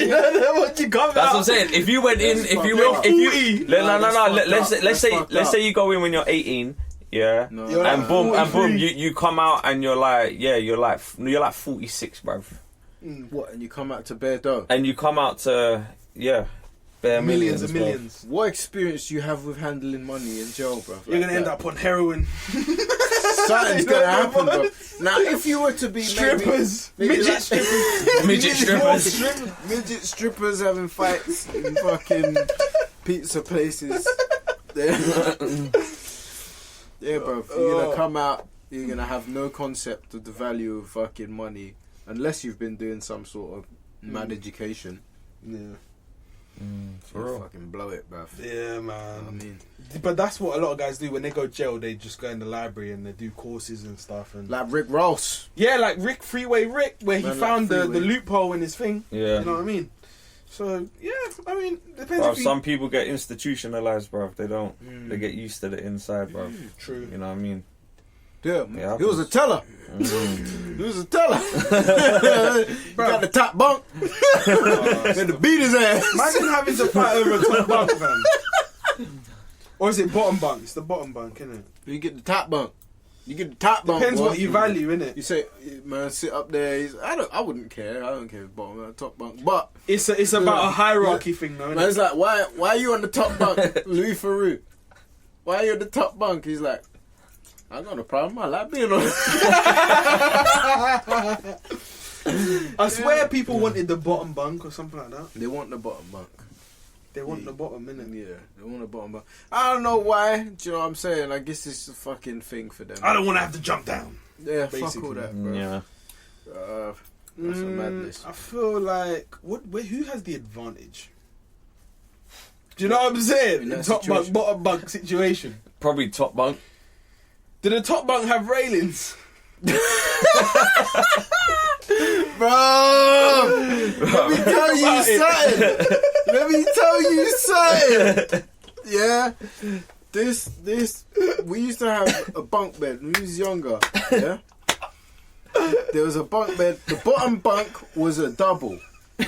What you got That's out? what I'm saying. If you went in, That's if you fucked went, up. if you, 40. no, Nah, that's let's fucked up. let's That's say you go in when you're 18, yeah, No. You're and like boom, 43. you come out and you're like, yeah, you're like 46, bruv, What? And you come out to bare dough. and you come out to bare Millions and bruv. millions. What experience do you have with handling money in jail, bro? You're gonna end up on heroin. Something's gonna happen, bro. Now, if you were to be Strippers. maybe Midget like- strippers. Midget strippers. midget strippers having fights in fucking pizza places. Yeah, bro. You're gonna come out. You're gonna have no concept of the value of fucking money unless you've been doing some sort of mad education. Yeah. For You real. fucking blow it, bro. Yeah, I man. mean, But that's what a lot of guys do when they go jail. They just go in the library and they do courses and stuff. And like Rick Ross. yeah, like Freeway Rick, where he Man, like found the Freeway. loophole in his thing. Yeah. You know what I mean? So yeah, I mean, depends. Bruv, if you... some people get institutionalized, bruv. They don't. They get used to the inside, bruv. True. You know what I mean? Yeah, Yeah, he was a teller. He was a teller. He got the top bunk. Had to beat his ass. Imagine having to fight over a top bunk, fam. Or is it bottom bunk? It's the bottom bunk, isn't it? You get the top bunk. You get the top bunk. Depends boy. what you value, innit? You say, man, sit up there. I wouldn't care. I don't care if bottom or top bunk. But It's about a hierarchy thing, though. man, Innit? it's like, why are you on the top bunk, Louis Theroux? Why are you on the top bunk? He's like, I got no problem. I like being on. I swear people wanted the bottom bunk or something like that. They want the bottom bunk. They want the bottom, innit? Yeah, they want the bottom bunk. I don't know why. Do you know what I'm saying? I guess it's a fucking thing for them. I don't want to have to jump down. Yeah, fuck all basically. that, bro. Yeah. That's a madness. I feel like who has the advantage? Do you know what I'm saying? In that Top bunk, situation. bottom bunk situation. Probably top bunk. Did the top bunk have railings? Bro, let me tell you something. Let me tell you something. Yeah, this. We used to have a bunk bed when we was younger. Yeah, there was a bunk bed. The bottom bunk was a double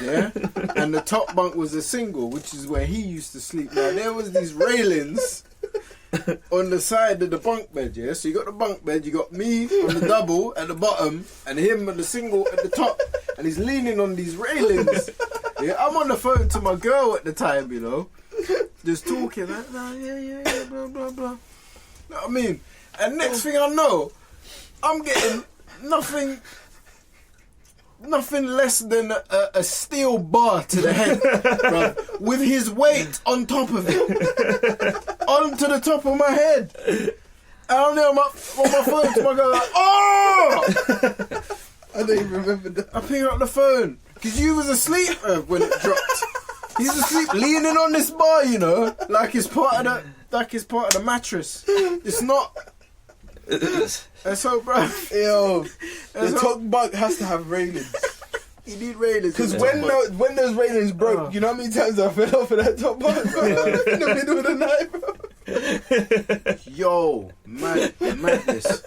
Yeah, and the top bunk was a single, which is where he used to sleep. Now there was these railings on the side of the bunk bed. Yeah, so you got the bunk bed, you got me on the double at the bottom, and him on the single at the top, and he's leaning on these railings. Yeah, I'm on the phone to my girl at the time, you know, just talking like, nah, yeah, blah blah blah. Know what I mean? And next thing I know, I'm getting nothing less than a steel bar to the head, bruv, with his weight on top of it, onto the top of my head. And I'm there on my phone to my girl like, oh! I don't even remember that. I pick up the phone because you was asleep when it dropped. He's asleep, leaning on this bar, you know, like it's part of the mattress. It's not. And so, bro, Yo, the top bunk has to have railings. you need railings. Because when those railings broke, you know how many times I fell off of that top bunk, bro? In the middle of the night, bro. Yo, madness.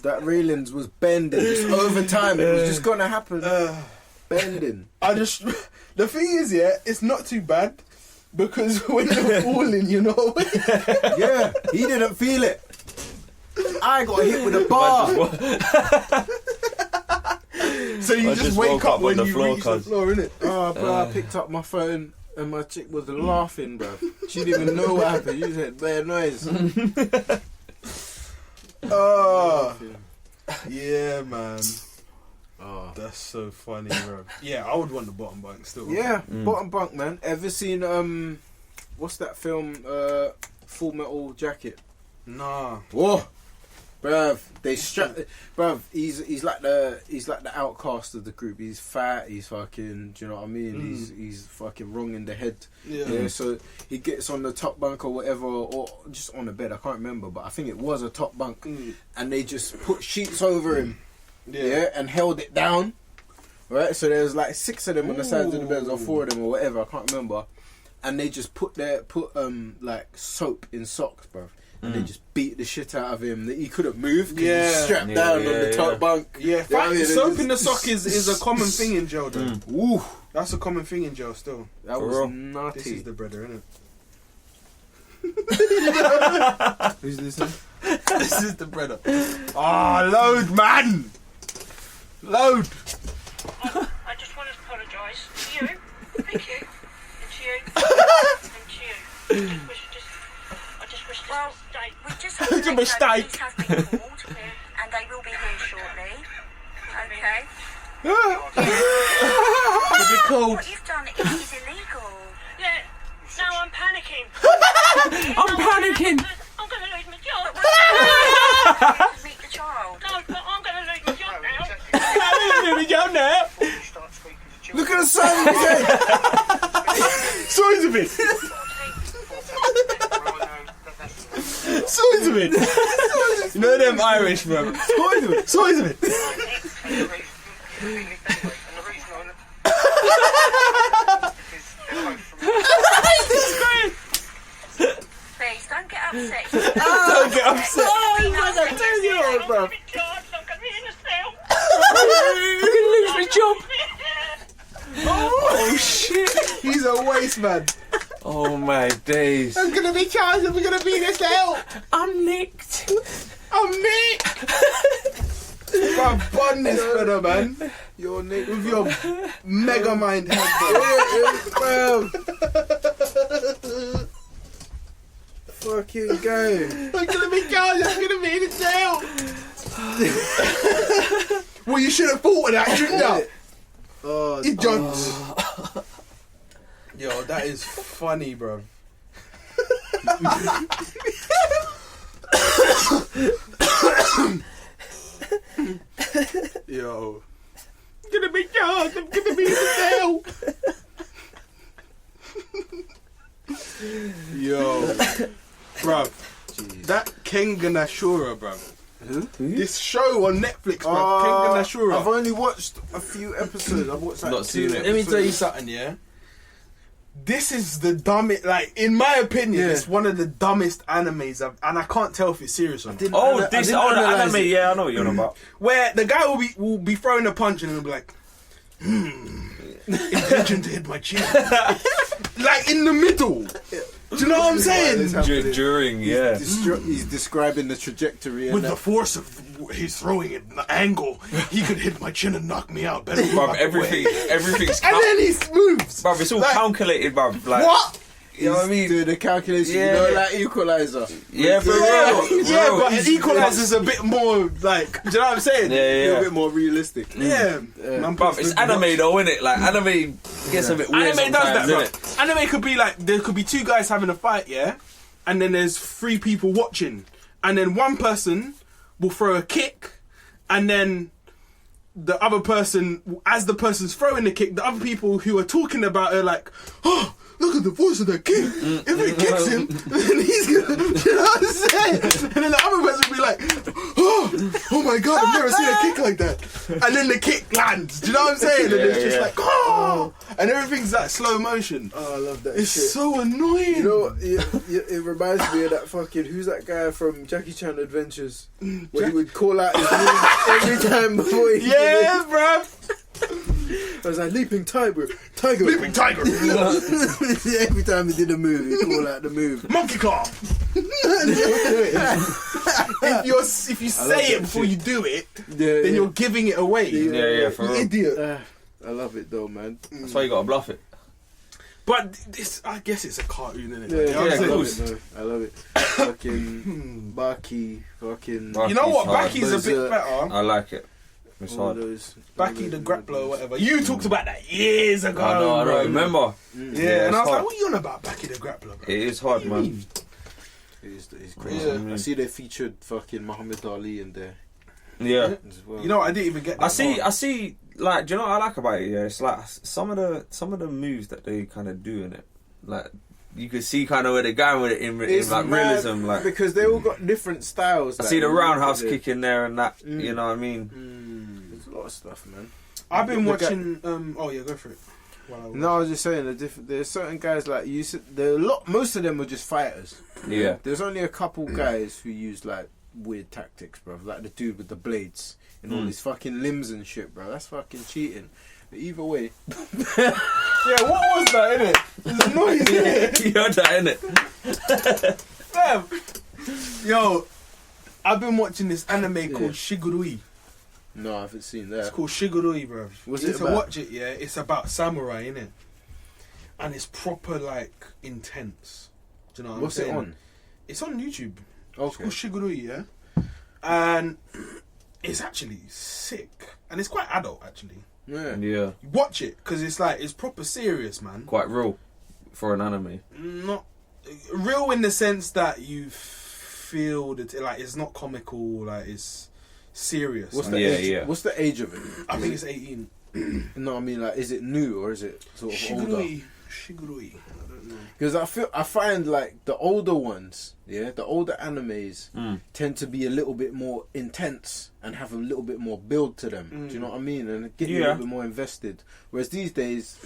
That railings was bending just over time. It was just gonna happen. Bending. The thing is, yeah, it's not too bad because when you're falling, you know. Yeah, he didn't feel it. I got hit with a bar. So you just wake up when you reach the floor, innit? Oh, bro, I picked up my phone and my chick was laughing, bro. She didn't even know what happened. You said bad noise. Oh, yeah, man. Oh. That's so funny, bro. Yeah, I would want the bottom bunk still. Yeah, bottom bunk, man. Ever seen what's that film? Full Metal Jacket. Nah. Whoa, bruv. They strap, bruv. He's like the outcast of the group. He's fat. He's fucking. Do you know what I mean? He's fucking wrong in the head. Yeah. So he gets on the top bunk or whatever, or just on the bed. I can't remember, but I think it was a top bunk, and they just put sheets over him. Yeah, and held it down. Right, so there's like 6 of them on the sides of the beds, or 4 of them, or whatever. I can't remember. And they just put like soap in socks, bro. And they just beat the shit out of him. That he couldn't move because he's strapped down on the top bunk. Yeah, soap in the sock is a common thing in jail, though. Ooh, that's a common thing in jail still. that was real. naughty. This is the brother, innit? Who's listening? This is the brother. Ah, load, man! Load! I just want to apologise to you. Thank you. And to you. And to you. I just wish this mistake. We just have to let you know police have been called, and they will be here shortly. Okay. It'll be cold. What you've done is illegal. Yeah. Now I'm panicking. I'm panicking. I'm going to lose my job. Meet the child. No, but I'm going to lose my job now. Here we go now. Look at the sign of his head. Soys of it. Soys of it. You know them Irish, bro. Soys of it. Soys of it. Please, don't get upset. Don't get upset. Oh, he's like a 10-year-old, bro. I'm going to be in a cell. I'm gonna lose my job. Oh shit. He's a waste man. Oh my days. I'm gonna be charged and we're gonna be in a cell. I'm nicked. I'm Nick. Man, bun this brother, man. Your nigga With your mega mind head, bro. Fucking go. I'm gonna be charged. I'm gonna be in a cell. Well, you should have thought of that, shouldn't you? Oh, Idiots. Yo, that is funny, bro. Yo. I'm gonna be charged. I'm gonna be in the cell. Yo. Bro. That Kengan Ashura, bro. Who? This show on Netflix, bro. Kengan Ashura. I've only watched a few episodes. I've watched like Not 2 seen it. episodes. Let me tell you something, yeah? This is the dumbest, like, in my opinion, it's one of the dumbest animes and I can't tell if it's serious or not. The analyze anime, it. yeah, I know what you're on about. Where the guy will be throwing a punch and he'll be like, intention to hit my chin. Like in the middle. Do you know what I'm saying? During, yeah. He's describing the trajectory. With the force of he's throwing it, the angle, he could hit my chin and knock me out. Better Bruv, everything's and then he moves. bruv, it's all Like, calculated, bruv. Like, what? You know what I mean? Doing the calculation, Yeah. you know, like equalizer. Yeah, for Yeah, real. yeah, Bro, but Equalizer's a bit more like. Do you know what I'm saying? Yeah, A yeah. bit more realistic. Yeah. Man, Bruv, it's anime though, innit? Like, anime gets a bit weird Anime does that, sometimes, bro. innit? Anime could be like there could be two guys having a fight, yeah, and then there's 3 people watching, and then one person will throw a kick, and then the other person, as the person's throwing the kick, the other people who are talking about it like, oh, look at the force of that kick. If he kicks him, then he's gonna, you know what I'm saying? And then the other person will be like, oh my god, I've never seen a kick like that. And then the kick lands. Do you know what I'm saying? And it's just like, oh, and everything's like slow motion. Oh, I love that It's shit. so annoying. You know, it reminds me of that fucking, who's that guy from Jackie Chan Adventures? Where he would call out his name every time before he Yeah, bruv. I was like, leaping tiger. Leaping tiger. Every time he did a move, he'd call out the move. Monkey claw. If you say it before you do it, then you're giving it away. Yeah, for You real. idiot. I love it though, man. That's why you gotta bluff it. But this, I guess it's a cartoon, isn't it? Yeah, You know what I'm I saying? love it, man. I love it. Fucking Baki, fucking Baki. You know what? Hard. Baki's a bit better. I like it. It's all hard. those. Baki the grappler or whatever. You talked about that years ago. I know, I bro. don't remember. Yeah, and I was it's like, hard. what are you on about, Baki the grappler? Bro? It is hard, man. It's crazy. Yeah. I see they featured fucking Muhammad Ali in there Yeah. as well. You know, I didn't even get that. I see. Like, do you know what I like about it? Yeah, it's like some of the moves that they kind of do in it. Like, you can see kind of where they're going with it in like mad realism. Like, because they all got different styles. I like, see the when you look roundhouse at it. kick in there and that. You know what I mean? There's a lot of stuff, man. I've been The guy- watching. Oh yeah, go for it. No, I was just saying there's certain guys like you. There are most of them are just fighters. Yeah. There's only a couple guys who use like weird tactics, bro. Like the dude with the blades and all his fucking limbs and shit, bro. That's fucking cheating. But either way, Yeah, what was that, innit? It's annoying, innit? You heard that, innit? Fam. Yo, I've been watching this anime called Shigurui. no, I haven't seen that. It's called Shigurui, bro. What's you it need to about? watch it, yeah. It's about samurai, innit? And it's proper, like, intense. Do you know what What's I'm it saying? on? It's on YouTube. It's Okay. called Shigurui, yeah? And it's actually sick. And it's quite adult, actually. Yeah. Yeah. Watch it, because it's like, it's proper serious, man. Quite real for an anime. Not real in the sense that you feel that, like, it's not comical, like, it's serious. What's Like, the Yeah, age? yeah. What's the age of it? I think it's 18. No, I mean like, is it new or is it sort of older? Shigurui. I don't know. Because I find like the older ones, the older animes tend to be a little bit more intense and have a little bit more build to them. Do you know what I mean? And get you a little bit more invested. Whereas these days,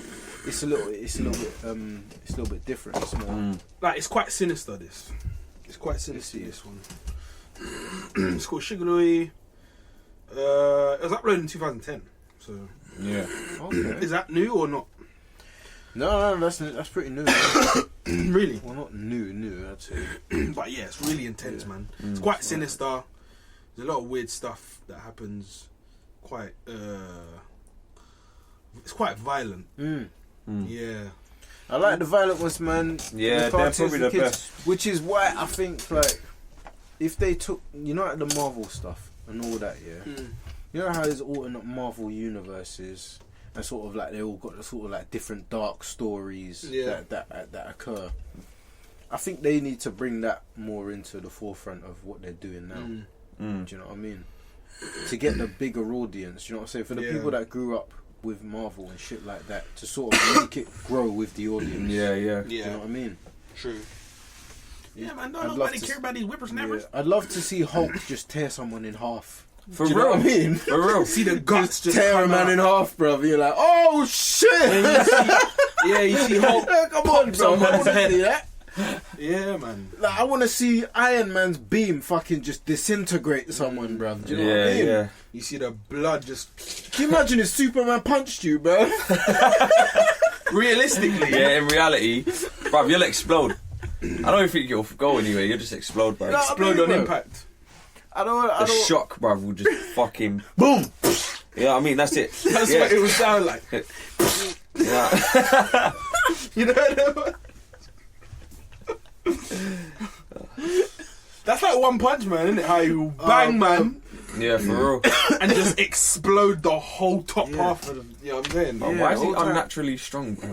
it's a little bit different. It's more. Like, it's quite sinister. It's quite sinister. This one. It's called Shigurui. It was uploaded in 2010. So Yeah. Okay. is that new or not? No, that's pretty new. Really? Well, not new. I'd say. But yeah, it's really intense, man. It's quite sinister. There's a lot of weird stuff that happens. Quite. It's quite violent. Yeah. I like the violent ones, man. Yeah, The they're cartoons probably for the kids, best. Which is why I think like if they took, you know, like the Marvel stuff and all that, you know how there's alternate Marvel universes and sort of like they all got sort of like different dark stories that occur. I think they need to bring that more into the forefront of what they're doing now. Do you know what I mean? To get the bigger audience, you know what I'm saying? For the people that grew up with Marvel and shit like that, to sort of make it grow with the audience. Yeah. Do you know what I mean? True. Yeah, man. I'd Don't love nobody to care about these whippersnappers. Yeah. I'd love to see Hulk just tear someone in half. For Do you real. know what I mean? For real. See the guts just tear a come man out. in half, bro. You're like, oh shit! Yeah, you see Hulk. Come on, bro. someone's I wanna head. see that. Yeah, man. Like, I want to see Iron Man's beam fucking just disintegrate someone, bruv. Do you know what I mean? Yeah. You see the blood just Can you imagine if Superman punched you, bro? realistically. Yeah, in reality, bruv, you'll explode. I don't even think you'll go anywhere. You'll just explode, bruv. No, Explode on bro. impact. I don't. The shock, bruv, will just fucking boom. Yeah, I mean that's it. That's yeah. what it would sound like. Yeah. You know. That's like One Punch Man, isn't it? How you bang man Yeah, for real. and just explode the whole top half of the, you know what I'm saying? But why is he unnaturally strong, bro?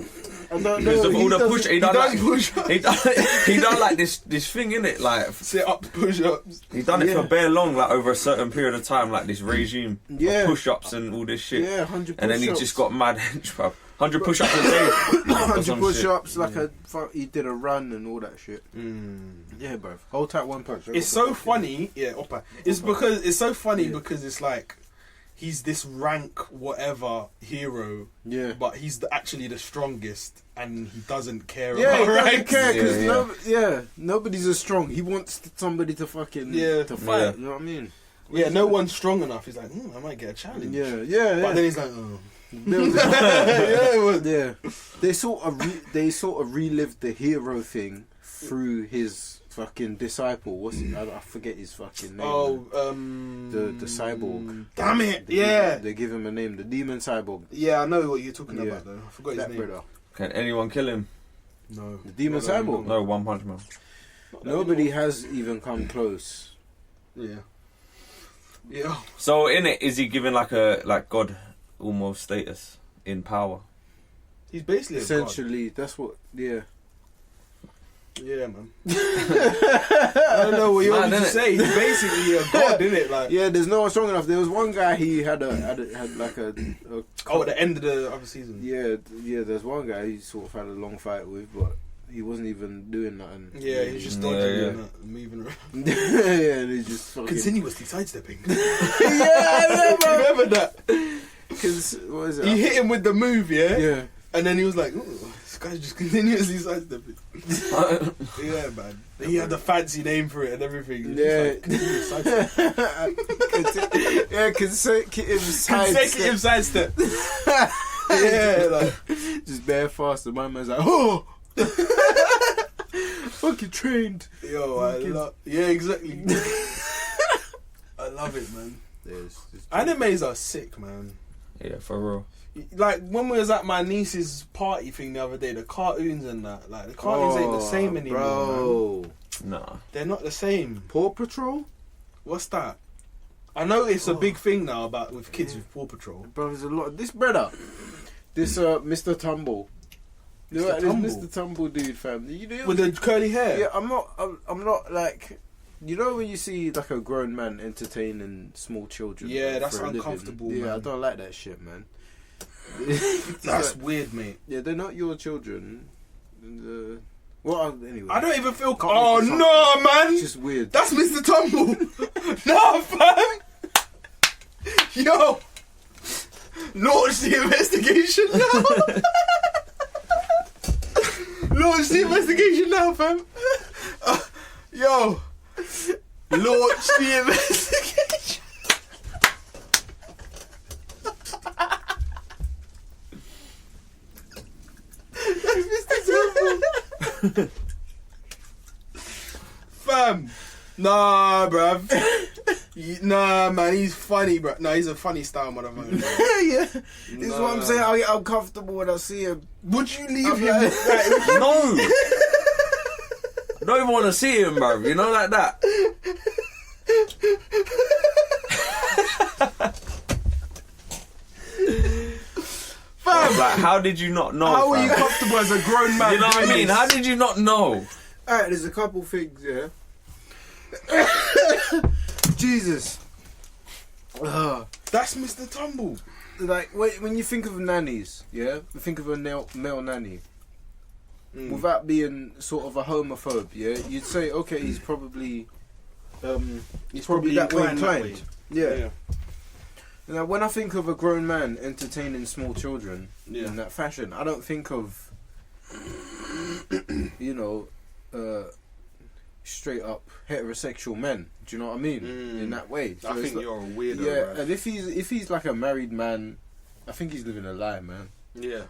I don't Because know. of all the push, he done like push-ups. he done like this thing in it, like Sit up, push ups. he done it for bare long, like over a certain period of time, like this regime of push ups and all this shit. Yeah, 100 And then he push-ups. just got mad hench, bro. 100 push ups a day. 100 push-ups, like he did a run and all that shit. Yeah, bro. Hold tight, One Punch. It's so funny, yeah. Oppa. It's because it's so funny because it's like he's this rank whatever hero, Yeah. but he's actually the strongest, and he doesn't care Yeah, he about doesn't ranks. care because Yeah. nobody's as strong. He wants somebody to fucking to fight. Yeah. You know what I mean? Yeah, no one's strong enough. He's like, I might get a challenge. Yeah. But then he's like, oh. Yeah. They sort of relived the hero thing through his fucking disciple. What's it? I forget his fucking name. Oh, the cyborg. Damn it! They give him a name. The demon cyborg. Yeah, I know what you're talking Yeah. about though. I forgot his That name. brother. Can anyone kill him? No. The demon No, no, cyborg. No, One Punch Man. Nobody has even come close. Yeah. Yeah. So in it, is he given like God almost status in power? He's basically a god. Essentially, that's what. Yeah. Yeah, man. I don't know what you want me to innit? say. He's basically a god, isn't it? Like, Yeah, there's no one strong enough. There was one guy he had like a oh, at the end of the other season. yeah. There's one guy he sort of had a long fight with, but he wasn't even doing nothing. Yeah, he's just Yeah, dodging yeah. and moving around. yeah, and he just fucking. Continuously sidestepping. Yeah, I Remember that? Because what is it? He hit him with the move, yeah? Yeah. And then he was like, ooh, this guy's just continuously sidestepping. Yeah, man. He had the fancy name for it and everything. Yeah. Continuous sidestep. Yeah, consecutive Consecutive sidestep. Yeah, like. just bare fast. And my man's like, oh, fucking trained. Yo, I love. Yeah, exactly. I love it, man. Animes are sick, man. Yeah, for real. Like when we was at my niece's party thing the other day, the cartoons and that, like the cartoons ain't the same anymore. Bro. Man. Nah. They're not the same. Paw Patrol? What's that? I know it's a big thing now about with kids with Paw Patrol. Bro, there's a lot. This brother, this Mr. Tumble. You know Mr. what, Tumble? this Mr. Tumble dude, fam. You know, With the curly hair. yeah, I'm not like. You know when you see like a grown man entertaining small children? Yeah, like, that's for a living? uncomfortable, Yeah, man. I don't like that shit, man. That's like, weird, mate. yeah, they're not your children. Well, anyway. I don't even feel. Can't Oh make this no, man! It's just weird. That's Mr. Tumble. No, fam. Yo, launch the investigation now. Launch the investigation now, fam. Yo, launch the investigation. That's Mr. Tumble. Fam, nah, bruv. Nah, man, he's funny, bro. Nah, he's a funny style motherfucker. Yeah, this is what I'm saying. I get uncomfortable when I see him. Would you leave I'm him? like- No! I don't even want to see him, bro. You know, like that. Fam, Like, how did you not know? how are fam? you comfortable as a grown man? You know what I doing mean? this? How did you not know? Alright, there's a couple things, yeah. Jesus. That's Mr. Tumble. Like, when you think of nannies, yeah? You think of a male nanny. Without being sort of a homophobe, yeah? You'd say, okay, he's probably... he's probably that way inclined. Yeah. Now, when I think of a grown man entertaining small children in that fashion, I don't think of, you know, straight up heterosexual men. Do you know what I mean? In that way. So I it's think like- you're a weirdo. Yeah, bruv. and if he's like a married man, I think he's living a lie, man. Yeah.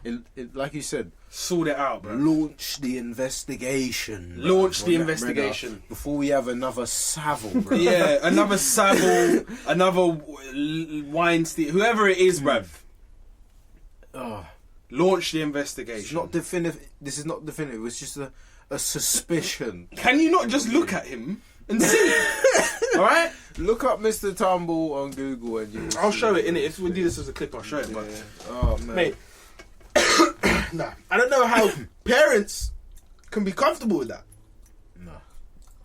Like you said, Sort it out, bro. launch the investigation. bruv. Launch the On that investigation. radar before we have another Savile, bro. Yeah, another Savile, another Weinstein, whoever it is, bruv. Oh, Launch the it's investigation. not definitive. This is not definitive. It's just a suspicion. Can you not just look at him and see? Alright? Look up Mr. Tumble on Google and you. I'll show it, innit? If we do this as a clip, I'll show it, but... Oh man. Mate, nah. I don't know how parents can be comfortable with that.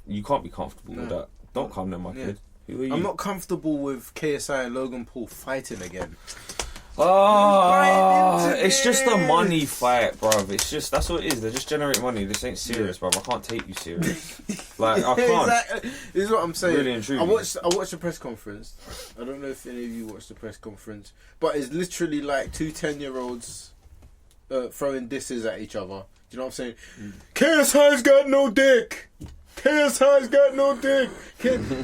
You can't be comfortable with No. that. Don't come there, my Yeah. kid. Who are you? I'm not comfortable with KSI and Logan Paul fighting again. Oh, into it's just a this. money fight, bruv. It's just, that's what it is. They just generate money. This ain't serious, bruv. I can't take you serious. Like, I can't. Exactly. This is what I'm saying. Really and truly. I watched the press conference. I don't know if any of you watched the press conference, but it's literally like two 10-year-olds throwing disses at each other. Do you know what I'm saying? KSI's got no dick. KSI's got no dick.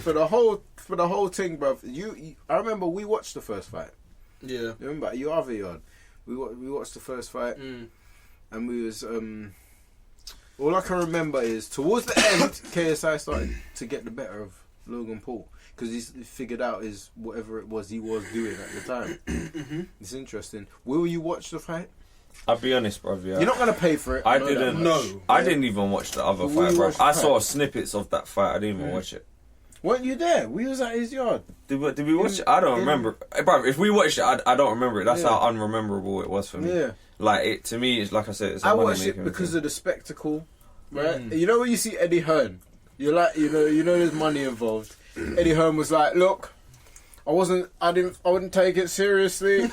For the whole thing, bruv. I remember we watched the first fight. Yeah. Remember, you other yard. We watched the first fight, and we was all I can remember is towards the end, KSI started to get the better of Logan Paul because he figured out his whatever it was he was doing at the time. It's interesting. Will you watch the fight? I'll be honest, bruv. Yeah. You're not gonna pay for it. I know that didn't. much. No. I didn't even watch the other Will fight, you bruv. watch the I fight? saw snippets of that fight. I didn't even watch it. Weren't you there? We was at his yard. Did we watch it? I don't remember. Bruv, if we watched it, I don't remember it. That's how unrememberable it was for me. Yeah. Like, it to me, it's like I said, it's a I money watched it making because thing. of the spectacle, right? You know when you see Eddie Hearn, you're like, you know, there's money involved. Eddie Hearn was like, "Look, I wouldn't take it seriously."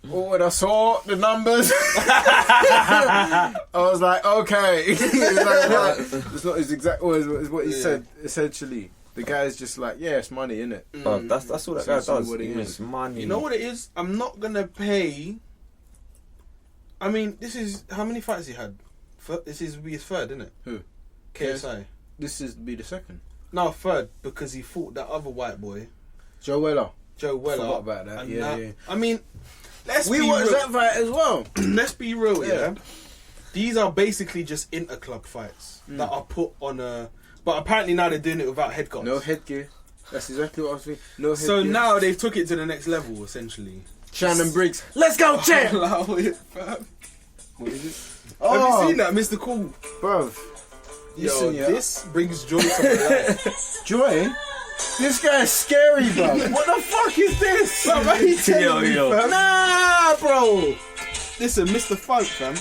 Or when I saw the numbers, I was like, "Okay." It's not his exact words, but it's what he said. Essentially, the guy's just like, "Yeah, it's money, innit?" Bruv, that's all that guy Essentially does. what it He is. makes money. You know what it is? I'm not gonna pay. I mean, this is how many fights he had. This is be his third, isn't it? Who? KSI. This is be the second. No, third because he fought that other white boy, Joe Weller. Joe Weller. Forgot about that. and Yeah. I mean, let's We be watched real. that fight as well. Let's be real, yeah. Yeah. These are basically just inter-club fights that are put on a. But apparently now they're doing it without head guards. No headgear. That's exactly what I was thinking. No headgear. So now they've took it to the next level, essentially. Shannon Briggs. Let's go, champ. Allow it, fam. What is it? Have you seen that, Mr. Cool? Bruv. Listen, Yo, yeah. this brings joy to my life. Joy? This guy's scary, bruv. What the fuck is this? Fam, why are you telling me, Yo. fam? Nah, bro. Listen, Mr. Funk, fam.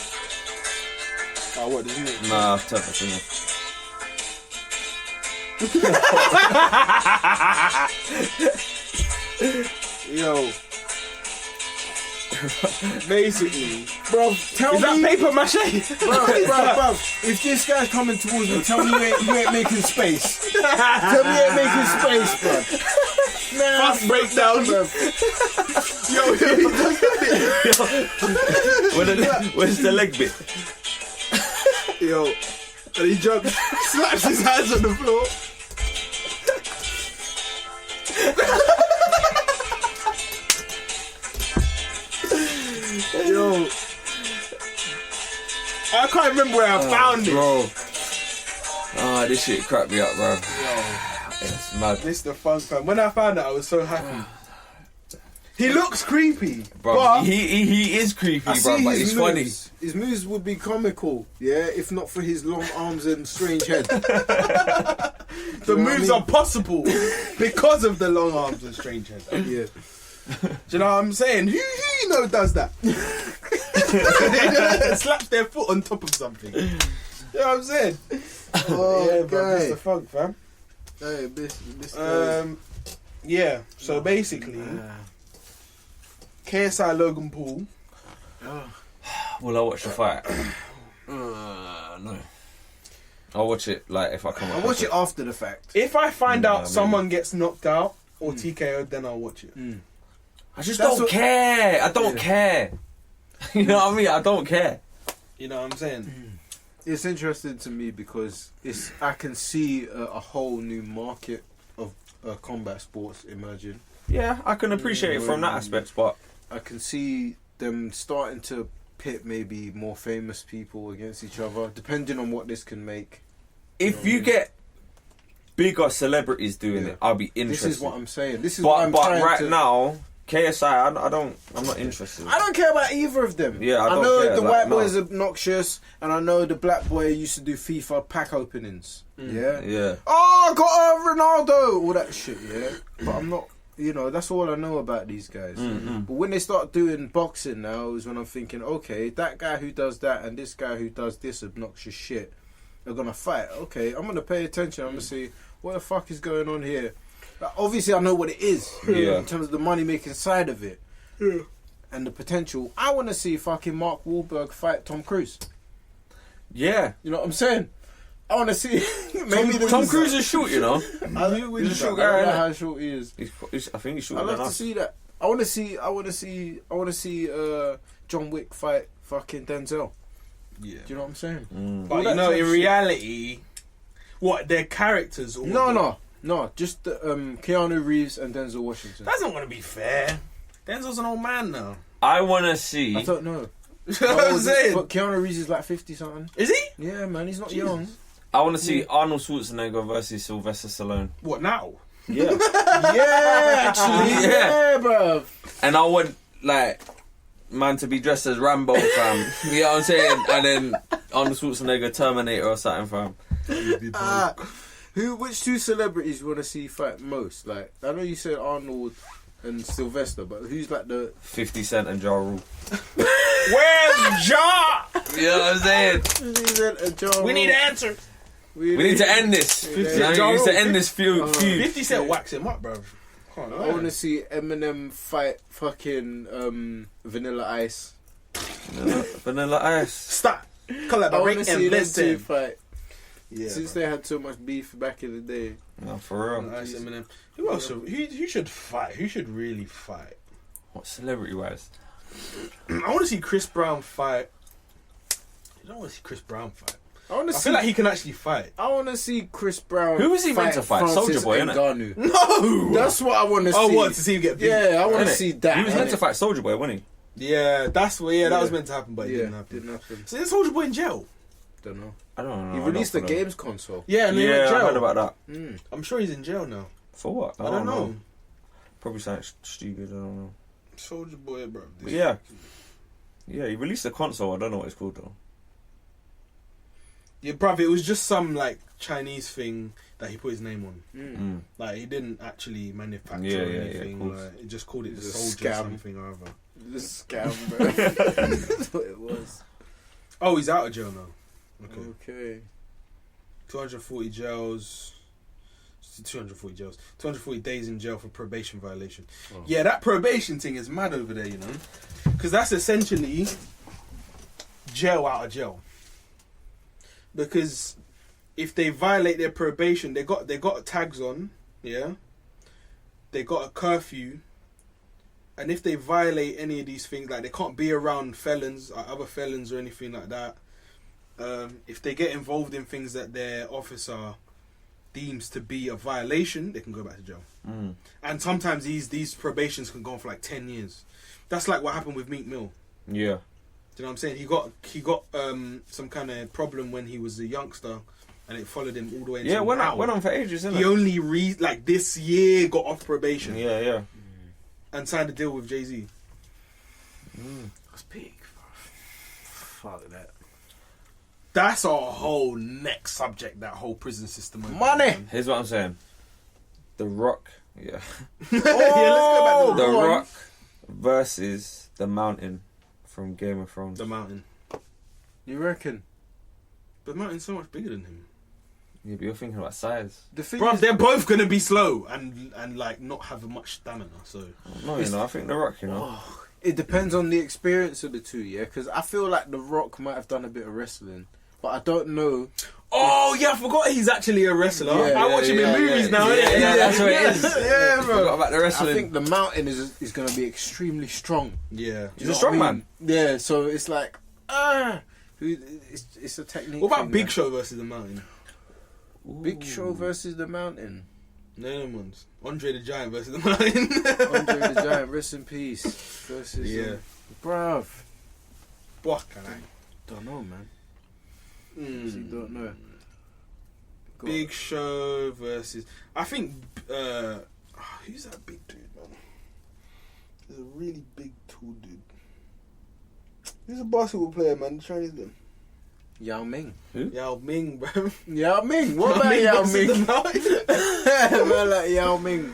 Oh, what, isn't it? Nah, I've turned that thing off. Yo. Basically. Bruv, tell Is that me. paper mache? Bruv. If this guy's coming towards me, tell me you ain't making space. Tell me you ain't making space, bruv. Nah, Fast breakdown. bruv. Yo, he does that Where's the leg bit? bit. Yo. And he jumps, slaps his hands on the floor. Yo. I can't remember where I found it. Bro. Ah, this shit cracked me up, bro. It's mad. Mr. Funk, fam. When I found it, I was so happy. He looks creepy. Bro, but he is creepy, I bro, see but his he's moves. funny. His moves would be comical, yeah, if not for his long arms and strange head. the know what I moves mean? are possible because of the long arms and strange head. Do Yeah. you know what I'm saying? Who you know does that? Slaps their foot on top of something. You know what I'm saying? Oh, Yeah, bro, guy. Mr. Funk, fam. Hey, this guy. Yeah, so basically, KSI Logan Paul. Will I watch the fight? No. I'll watch it like if I come. I'll watch it after the fact. If I find Yeah, out maybe. someone gets knocked out or TKO'd, then I'll watch it. I just That's don't what- care. I don't care. You know what I mean? I don't care. You know what I'm saying? It's interesting to me because I can see a whole new market of combat sports emerging. Yeah, I can appreciate it from that aspect, but I can see them starting to pit maybe more famous people against each other, depending on what this can make. if you get bigger celebrities doing it, I'll be interested. This is what I'm saying. This is what I'm but trying right to... now, KSI, I'm not interested. I don't care about either of them. Yeah, I don't know care, the like, white boy no. is obnoxious, and I know the black boy used to do FIFA pack openings. Yeah. Yeah. Oh, I got Ronaldo, all that shit. Yeah, but I'm not. You know, that's all I know about these guys. But when they start doing boxing now, is when I'm thinking, okay, that guy who does that and this guy who does this obnoxious shit are gonna fight. Okay, I'm gonna pay attention. I'm gonna see what the fuck is going on here. Like, obviously, I know what it is in terms of the money making side of it and the potential. I want to see fucking Mark Wahlberg fight Tom Cruise. Yeah. You know what I'm saying? I want to see. Tom Cruise is short, you know. He's a short guy, guy. I don't know innit? how short he is. I think he's short. I love to see that. I want to see John Wick fight fucking Denzel. Yeah. Do you know what I'm saying? But you know, in reality, what, their characters? All No, just Keanu Reeves and Denzel Washington. That's not gonna be fair. Denzel's an old man now. I want to see. I don't know. You know what I'm saying? But Keanu Reeves is like 50 something. Is he? Yeah, man, he's not young. I want to see Arnold Schwarzenegger versus Sylvester Stallone. What now? Yeah. Yeah, actually, yeah, bro. And I want, like, man to be dressed as Rambo, fam. You know what I'm saying? And then Arnold Schwarzenegger, Terminator or something, fam. Which two celebrities you want to see fight most? Like, I know you said Arnold and Sylvester, but who's like the 50 Cent and Ja Rule. Where's Ja? You know what I'm saying? We need answers. We We need to end this. You know, we need to end this feud. 50 Cent wax him up, bro. I want to see Eminem fight fucking Vanilla Ice. Vanilla Ice. Stop. I want Collaborate to see and them two listen. fight. Yeah, Since they had so much beef back in the day. No, for real. Nice, Eminem. Who else? Who should fight? Who should really fight? What, celebrity-wise? I want to see Chris Brown fight. I don't want to see Chris Brown fight. I want to I see. feel like he can actually fight. I want to see Chris Brown. Who was he meant to fight? Francis Soulja Boy, innit? Ngannou. No! That's what I want to see. Oh, what? To see him get beat? Yeah, I want to Innit? see that. He was meant innit? to fight Soulja Boy, wasn't Yeah, that's what. Yeah, that was meant to happen, but it Yeah, didn't happen. didn't happen. So is Soulja Boy in jail? Don't know. he? I don't know. He I released the don't follow. games console. Yeah, and he went Yeah, to I jail. heard about that. I'm sure he's in jail now. For what? I don't know. Probably something stupid, I don't know. Soulja Boy, bro. But yeah. Yeah, he released a console, I don't know what it's called though. Yeah, bruv, it was just some like Chinese thing that he put his name on. Mm. Like he didn't actually manufacture Yeah, or yeah, anything. of course. Like, it just called it the It was a Soldier scam. something or other. This scam, bro. That's what it was. Oh, he's out of jail now. Okay. Okay. 240 jails. 240 jails. 240 days in jail for probation violation. Oh. Yeah, that probation thing is mad over there, you know, because that's essentially jail out of jail. Because if they violate their probation, they got tags on, yeah. They got a curfew, and if they violate any of these things, like they can't be around felons, or other felons, or anything like that. If they get involved in things that their officer deems to be a violation, they can go back to jail. And sometimes these probations can go on for like 10 years. That's like what happened with Meek Mill. Yeah. Do you know what I'm saying? He got some kind of problem when he was a youngster, and it followed him all the way. Yeah, until went now. on for ages, isn't He it? only this year got off probation. Yeah. And signed a deal with Jay-Z. That's big. Fuck that. That's a whole next subject. That whole prison system. over Money! there, man. Here's what I'm saying. The Rock. Yeah. Yeah, let's go back to The the Rock versus the Mountain from Game of Thrones. The Mountain. You reckon? The Mountain's so much bigger than him. Yeah, but you're thinking about size. The thing Bro, is, they're both gonna be slow and like not have much stamina. So No, you know, I think The Rock, you know. it depends on the experience of the two, yeah? Because I feel like The Rock might have done a bit of wrestling, but I don't know. oh yeah, I forgot he's actually a wrestler. I watch him in movies now. Yeah, that's what it is. Yeah, bro. Forgot about the wrestling. I think The Mountain is going to be extremely strong. Yeah, He's a strong man. Yeah, so it's like, It's a technique. What about thing, Big man. Show versus the Mountain? Big Show versus the Mountain. No, them ones. Andre the Giant versus the Mountain. Andre the Giant, rest in peace. Versus bruv. What can I? Don't know, man. Honestly, don't know. Go Big Show versus. I think. Who's that big dude, man? There's a really big, tall dude. Who's a basketball player, man? The Chinese guy. Yao Ming. Yao Ming, bro. Yao Ming. What about Yao versus Ming? the Mountain? Man, like Yao Ming.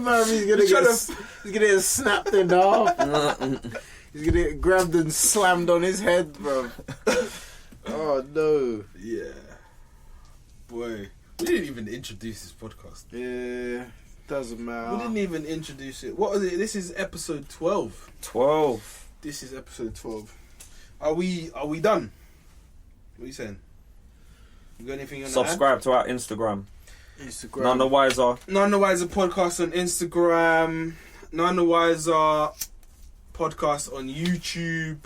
Man, he's gonna get snapped in half. He's gonna get grabbed and slammed on his head, bro. Oh no. Yeah. Boy. We didn't even introduce this podcast. Yeah. Doesn't matter. We didn't even introduce it. What is it? This is episode 12. 12. This is episode 12. Are we done? What are you saying? You got anything on Subscribe to our Instagram. Instagram. None the wiser. None the Wiser podcast on Instagram. None the Wiser podcast on YouTube.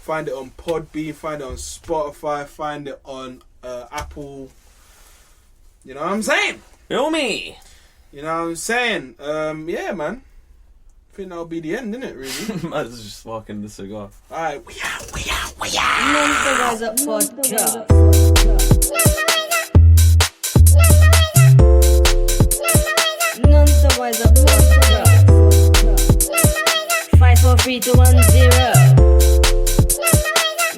Find it on Podbean. Find it on Spotify. Find it on Apple. You know what I'm saying? Feel me? You know what I'm saying? Yeah, man. I think that'll be the end, isn't it, really? Man's just smoking the cigar. Alright, we out. None the Wiser podcast. None the Wiser podcast. 5 4 3 2 1 0.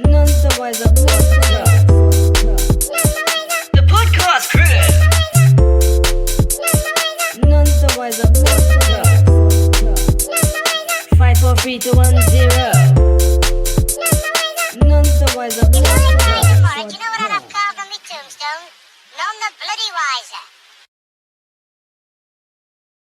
None the Wiser podcast. The podcast crew. None the Wiser podcast. 5 4 3 2 1 0. None the Wiser podcast. You know what I have carved on my tombstone? None the bloody wiser.